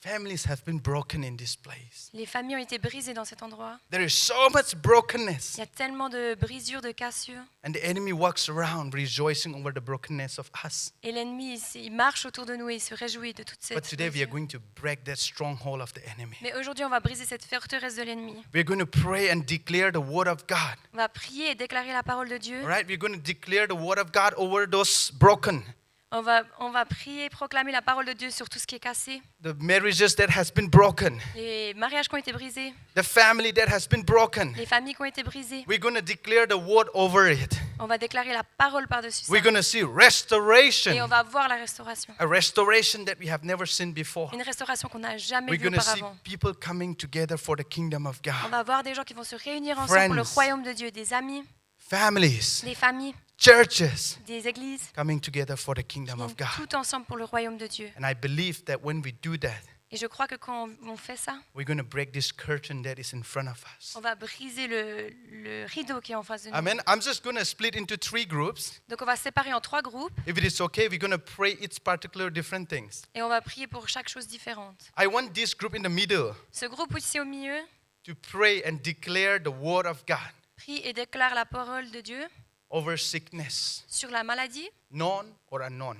Families have been broken in this place. Les familles ont été brisées dans cet endroit. There is so much brokenness. Il y a tellement de brisures, de cassures. And the enemy walks around rejoicing over the brokenness of us. Et l'ennemi, il marche autour de nous et il se réjouit de toute But cette today we are brisure. going to break that stronghold of the enemy. Mais aujourd'hui, on va briser cette forteresse de l'ennemi. We're going to pray and declare the word of God. On va prier et déclarer la parole de Dieu. All right? We're going to declare the word of God over those broken, On va prier, proclamer la parole de Dieu sur tout ce qui est cassé. the marriages that has been broken, Les mariages qui ont été brisés, the family that has been broken. les familles qui ont été brisées. We're going to declare the word over it. On va déclarer la parole par-dessus ça. We're going to see Et on restoration, va voir la restauration. a restoration that we have never seen before. Une restauration qu'on n'a jamais We're vue going to see auparavant. people coming together for the kingdom of On God. va voir des gens qui vont se réunir ensemble pour le Friends. royaume de Dieu, des amis, Families, des familles, churches des églises, coming together for the qui kingdom viennent of God. tout ensemble pour le royaume de Dieu. And I believe that when we do that, Et je crois que quand on fait ça, we're going to break this curtain that is in front of us. on va briser le rideau qui est en face de nous. Amen. I'm just going to split into 3 groups. Donc on va se séparer en 3 groupes If it is okay, we're going to pray each particular different things. et on va prier pour chaque chose différente. I want this group in the middle Ce groupe ici au milieu to pray and declare the word of God prie et déclare la parole de Dieu over sickness, sur la maladie, known or unknown.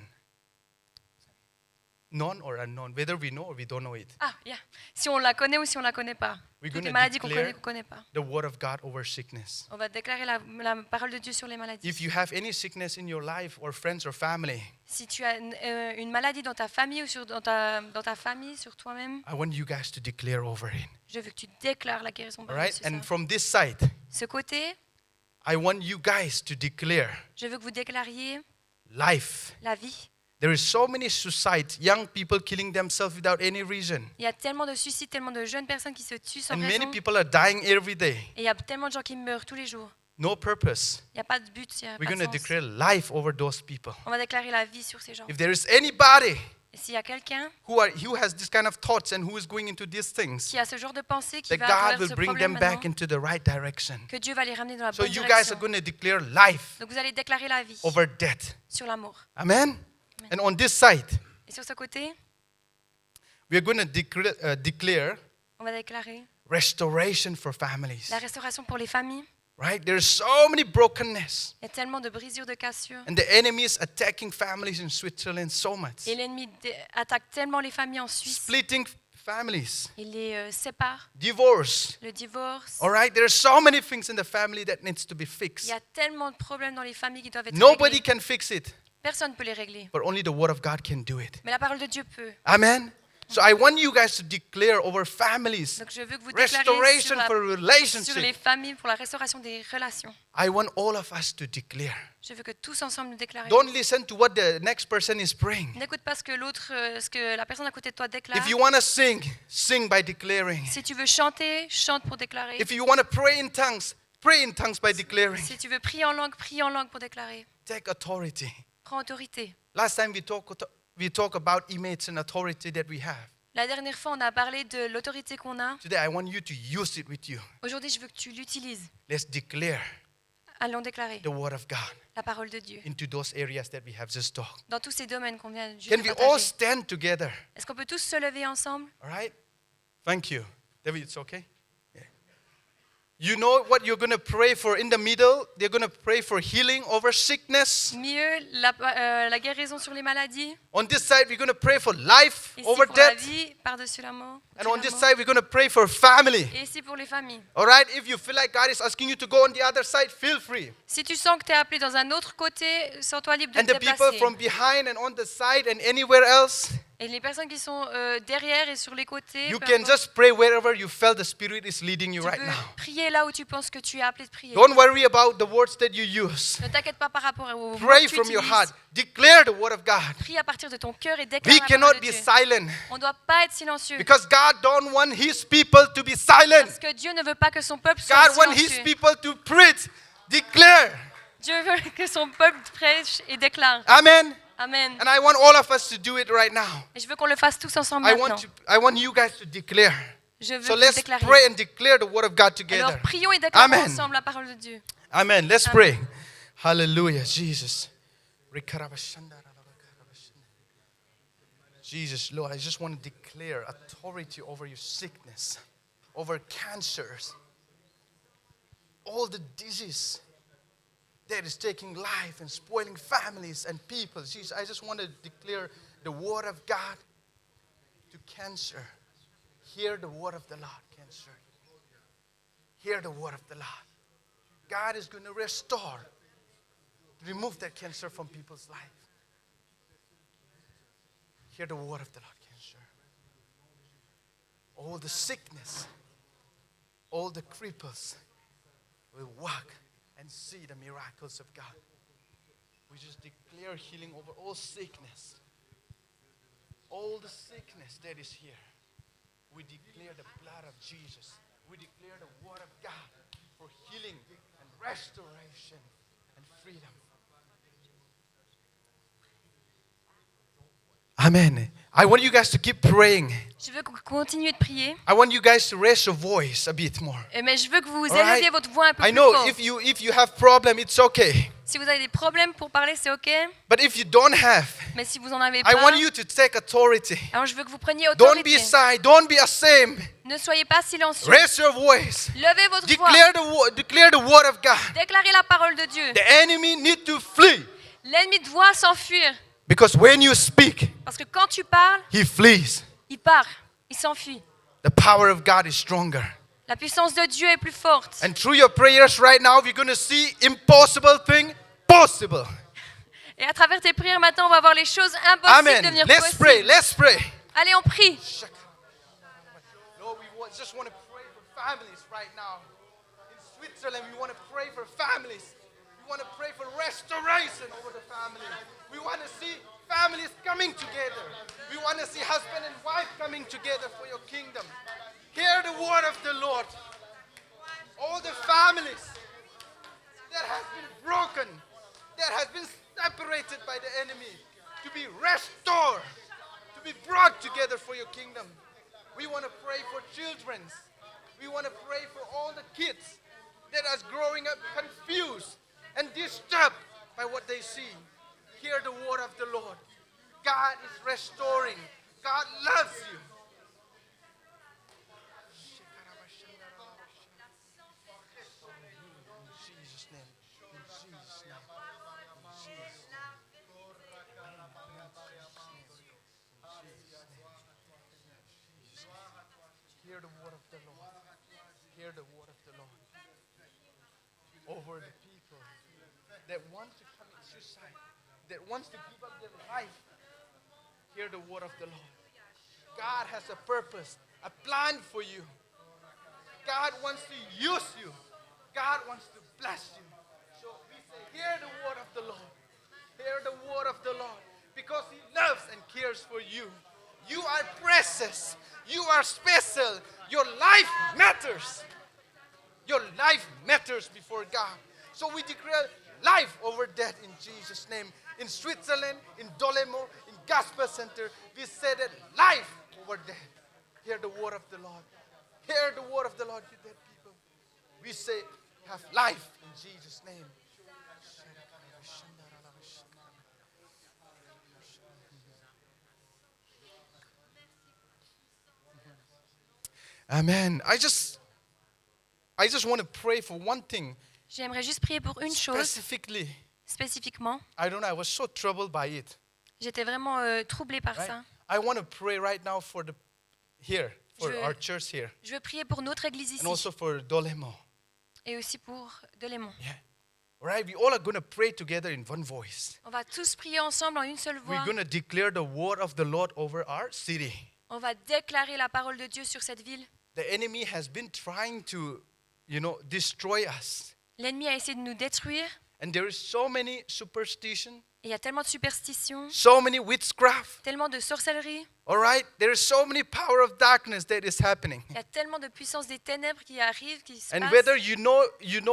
known or unknown, whether we know or we don't know it. Ah, yeah. Si on la connaît ou si on la connaît pas. We're Toutes les gonna maladies qu'on connaît declare qu'on connaît pas. the word of God over sickness. On va déclarer la parole de Dieu sur les maladies. If you have any sickness in your life or friends or family, Si tu as une maladie dans ta famille ou dans ta famille, sur toi-même, I want you guys to declare over it. je veux que tu déclares la guérison All par right? dessus ça. And from this side, Ce côté, I want you guys to declare je veux que vous déclariez life. la vie. There is so many suicides, young people killing themselves without any reason. Il y a tellement de suicides, tellement de jeunes personnes qui se tuent sans And raison. many people are dying every day. Et il y a tellement de gens qui meurent tous les jours. No purpose. Il n'y a pas de but, il n'y a We're pas going de to sens. declare life over those people. On va déclarer la vie sur ces gens. If there is anybody Et s'il y a quelqu'un who has this kind of thoughts and who is going into these things, qui a ce genre de pensée, qui that va à God travers will ce bring problème them back maintenant, into the right direction. que Dieu va les ramener dans la So bonne you guys are direction. going to declare life Donc vous allez déclarer la vie over death. sur l'amour. Amen? And on this side, Et sur ce côté, we are going to declare on va déclarer restoration for families. la restauration pour les familles. Right? There's so many brokenness. Il y a tellement de brisures, de cassures. And the enemy is attacking families in Switzerland so much. Et l'ennemi attaque tellement les familles en Suisse. Splitting families, Il les sépare. divorce. Le divorce. All right? There are so many things in the family that needs to be Il fixed. y a tellement de problèmes dans les familles qui doivent être Nobody réglés. can fix it, Personne ne peut les régler. but only the word of God can do it. Mais la parole de Dieu peut. Amen? So I want you guys to declare over families Donc je veux que vous déclariez restoration for sur les relationship. familles pour la restauration des relations. I want all of us to declare. Je veux que tous ensemble nous déclarions. Don't listen to what the next person is praying. N'écoute pas ce que la personne à côté de toi déclare. If you want to sing, sing by declaring. Si tu veux chanter, chante pour déclarer. If you want to pray in tongues by declaring. Si tu veux prier en langue, prie en langue pour déclarer. Take authority. Prends autorité. Last time we talk about image and authority that we have. La dernière fois, on a parlé de l'autorité qu'on a. Today I want you to use it with you. Aujourd'hui, je veux que tu l'utilises. Let's declare Allons déclarer the word of God la parole de Dieu into those areas that we have just talked. dans tous ces domaines qu'on vient juste Can de we all partager. stand together? Est-ce qu'on peut tous se lever ensemble? All right? Thank you. David, it's okay? Yeah. You know what you're going to pray for in the middle? They're going to pray for healing over sickness. Mieux, la guérison sur les maladies. On this side, we're going to pray for life Ici over pour la death. vie, par-dessus la mort. And au-dessus on de this la mort. side, we're going to pray for family. Et ici pour les familles. All right? If you feel like God is asking you to go on the other side, feel free. Si tu sens que tu es appelé dans un autre côté, sens-toi libre de And te the people déplacer. from behind and on the side and anywhere else, Et les personnes qui sont derrière et sur les côtés, you peu can importe, just pray wherever you felt the Spirit is leading you tu right peux now. prier là où tu penses que tu es appelé de prier. Don't worry about the words that you use. Ne t'inquiète pas par rapport aux mots Pray que tu from your utilises. heart. Declare the word of God. Prie à partir de ton cœur et déclare We la cannot parole de be Dieu. silent On ne doit pas être silencieux. because God don't want His people to be silent. Parce que Dieu ne veut pas que son peuple soit God wants His silencieux. people to preach, declare. Dieu veut que son peuple prêche et déclare. Amen. Amen. And I want all of us to do it right now. Et je veux qu'on le fasse tous ensemble I maintenant. want you guys to declare. Je veux So que vous let's déclariez. pray and declare the word of God together. Alors prions et déclarons Amen. ensemble la parole de Dieu. Amen. Let's Amen. pray. Hallelujah, Jesus. Jesus, Lord, I just want to declare authority over your sickness, over cancers, all the disease that is taking life and spoiling families and people. Jesus, I just want to declare the word of God to cancer. Hear the word of the Lord, cancer. Hear the word of the Lord. God is going to restore, remove that cancer from people's life. Hear the word of the Lord, cancer. All the sickness, all the cripples will walk and see the miracles of God. We just declare healing over all sickness. All the sickness that is here. We declare the blood of Jesus. We declare the word of God for healing and restoration and freedom. Amen. I want you guys to keep praying. Je veux qu'on continue de prier, I want you guys to raise your voice a bit more. mais je veux que vous All right. éleviez votre voix un peu I plus know fort. if you have problem, it's okay. Si vous avez des problèmes pour parler, c'est OK. But if you don't have, Mais si vous en avez I pas, want you to take authority. alors je veux que vous preniez Don't be autorité. shy. Don't be ashamed. Ne soyez pas silencieux. Raise your voice. Levez votre voix. Declare the word of God. Déclarez la parole de Dieu. The enemy need to flee. L'ennemi doit s'enfuir. Because when you speak, Parce que quand tu parles, he flees. il part, il s'enfuit. The power of God is stronger. La puissance de Dieu est plus forte. And through your prayers right now, we're going to see impossible thing possible. Et à travers tes prières maintenant, on va voir les choses impossibles Amen. devenir Let's possibles. pray. Let's pray. Allez, on prie. Lord, just want to pray for families right now. In Switzerland, we want to pray for families. We want to pray for restoration over the family. We want to see families coming together. We want to see husband and wife coming together for your kingdom. Hear the word of the Lord. All the families that has been broken, that has been separated by the enemy, to be restored, to be brought together for your kingdom. We want to pray for children. We want to pray for all the kids that are growing up confused and disturbed by what they see. Hear the word of the Lord. God is restoring. God loves you. Hear the word of the Lord. Hear the word of the Lord over the people that want to commit suicide, that wants to give up their life. Hear the word of the Lord. God has a purpose, a plan for you. God wants to use you. God wants to bless you. So we say, hear the word of the Lord. Hear the word of the Lord. Because He loves and cares for you. You are precious. You are special. Your life matters. Your life matters before God. So we declare life over death in Jesus' name. In Switzerland, in Dolemo, in Gospel Center, we say that life over death. Hear the word of the Lord. Hear the word of the Lord, you dead people. We say, have life in Jesus' name. Amen. I just want to pray for one thing. J'aimerais juste prier pour une chose Specifically, spécifiquement. I don't know, I was so troubled by it. J'étais vraiment troublée par Right? ça. I want to pray right now for for Je- our church here, Je veux prier pour notre église ici and also for Dolemo. et aussi pour Delémont. Yeah. All right, we all are going to pray together in one voice. On va tous prier ensemble en une seule voix. We're going to declare the word of the Lord over our city. On va déclarer la parole de Dieu sur cette ville. The enemy has been trying to, destroy us. L'ennemi a essayé de nous détruire. And there is so many superstition, Et il y a tellement de superstitions, so many witchcraft. tellement de sorcellerie. All right, there is so many power of darkness that is happening. Il y a tellement de puissance des ténèbres qui arrivent, qui se And passent. whether you know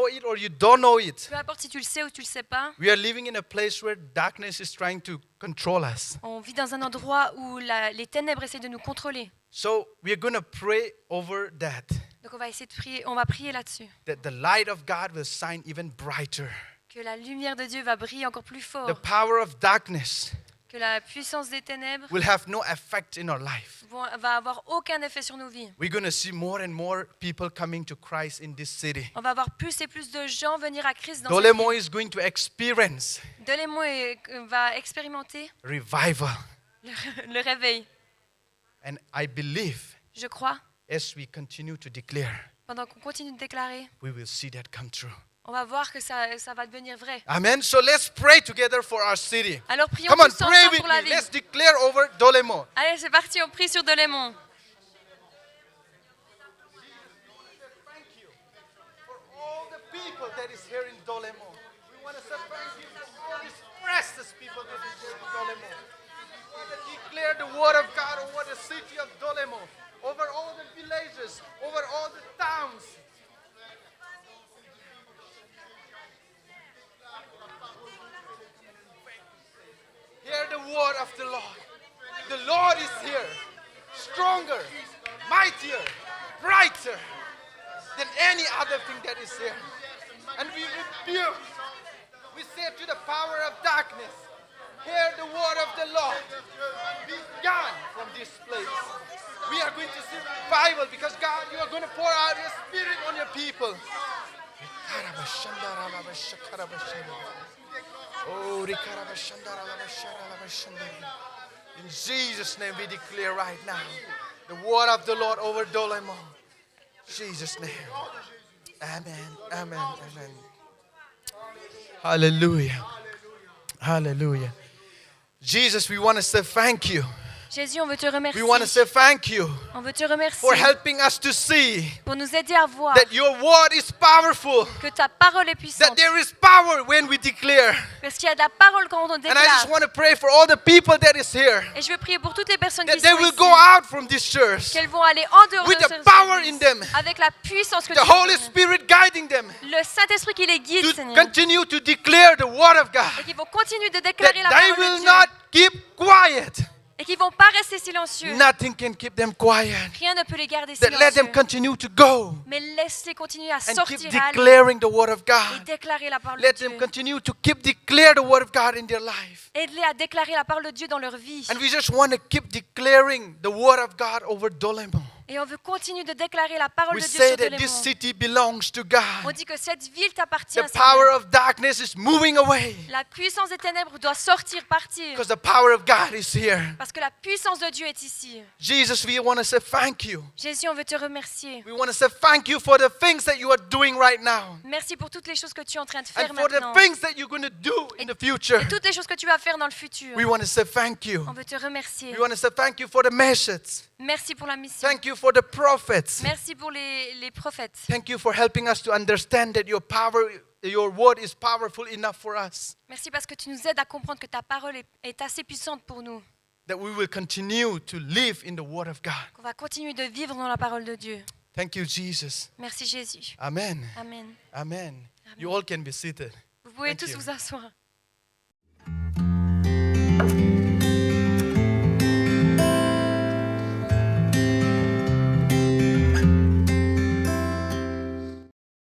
it or you don't know it, Peu importe si tu le sais ou tu le sais pas, we are living in a place where darkness is trying to control us. on vit dans un endroit où les ténèbres essaient de nous contrôler. So we are going to pray over that Donc on va essayer de prier, on va prier là-dessus. the light of God will shine even brighter. Que la lumière de Dieu va briller encore plus fort. The power of darkness Que la puissance des ténèbres will have no effect in our life. va avoir aucun effet sur nos vies. We're going to see more and more people coming to Christ in this city. On va avoir plus et plus de gens venir à Christ dans cette Dolemo ville. is going to experience Delémont va expérimenter revival. le réveil. And I believe Je crois, as we continue to declare, pendant qu'on continue de déclarer, we will see that come true. on va voir que ça va devenir vrai. Amen. So let's pray together for our city. Alors prions Come on, tous pray ensemble with pour la me. ville. Let's declare over Dolemo. Allez, c'est parti, on prie sur Delémont. Thank you for all the people that is here in Dolemo. We want to say thank you for all these precious people that is here in Dolemo. We want to declare the word of God over the city of Dolemo, over all the villages, over all the towns. Hear the word of the Lord. The Lord is here, stronger, mightier, brighter than any other thing that is here. And we rebuke, we say to the power of darkness, hear the word of the Lord. Be gone from this place. We are going to see revival because God, you are going to pour out your spirit on your people. We Oh, in Jesus' name we declare right now the word of the Lord over Dolemon. Jesus' name. Amen. Amen. Amen. Hallelujah. Hallelujah. Jesus, we want to say thank you. Jésus, on veut te remercier. We want to say thank you On veut te remercier for helping us to see pour nous aider à voir that your word is powerful, que ta parole est that puissante. there is power when we declare. Parce qu'il y a de la parole quand on And I just déclare. want to pray for all the people that is here, Et je veux prier pour toutes les personnes that qui they sont will ici, go out from this church qu'elles vont aller en dehors with de the cette power église, in them, avec la puissance que the tu as Holy donnée. Spirit guiding them Le Saint-Esprit qui les guide, to Seigneur. continue to declare the word of Et God, qui vont continuer de that déclarer la they parole de will Dieu. not keep quiet. Et qui vont pas rester silencieux. Nothing can keep them quiet. Rien ne peut les garder That let them silencieux. continue to go Mais laisse-les continuer à and keep sortir, à aller declaring the word of et God. déclarer la parole Let de Dieu. them continue to keep declare the word of God in their life. Aide-les à déclarer la parole de Dieu dans leur vie. And we just want to keep declaring the word of God over Dolemon. Et on veut continuer de déclarer la parole We de Dieu say sur that this Delémont. city belongs to On God. dit que cette ville t'appartient, The power Seigneur. of darkness is moving away La puissance des ténèbres doit sortir, partir. because the power of God is here. Parce que la puissance de Dieu est ici. Jesus, we want to say thank you. Jésus, on veut te remercier. We want to say thank you for the things that you are doing right now Merci pour toutes les choses que tu es en train de faire and for the maintenant. things that you're going to do in the future. Et toutes les choses que tu vas faire dans le futur. We want to say thank you. On veut te remercier. We want to say thank you for the message. Merci pour la mission. Thank you for the prophets. Merci pour les prophètes. Thank you for helping us to understand that your power, your word is powerful enough for us, Merci parce que tu nous aides à comprendre que ta parole est assez puissante pour nous. that we will continue to live in the word of God. Qu'on va continuer de vivre dans la parole de Dieu. Thank you, Jesus. Merci Jésus. Amen. Amen. Amen. You all can be seated. Vous pouvez Thank tous you. vous asseoir.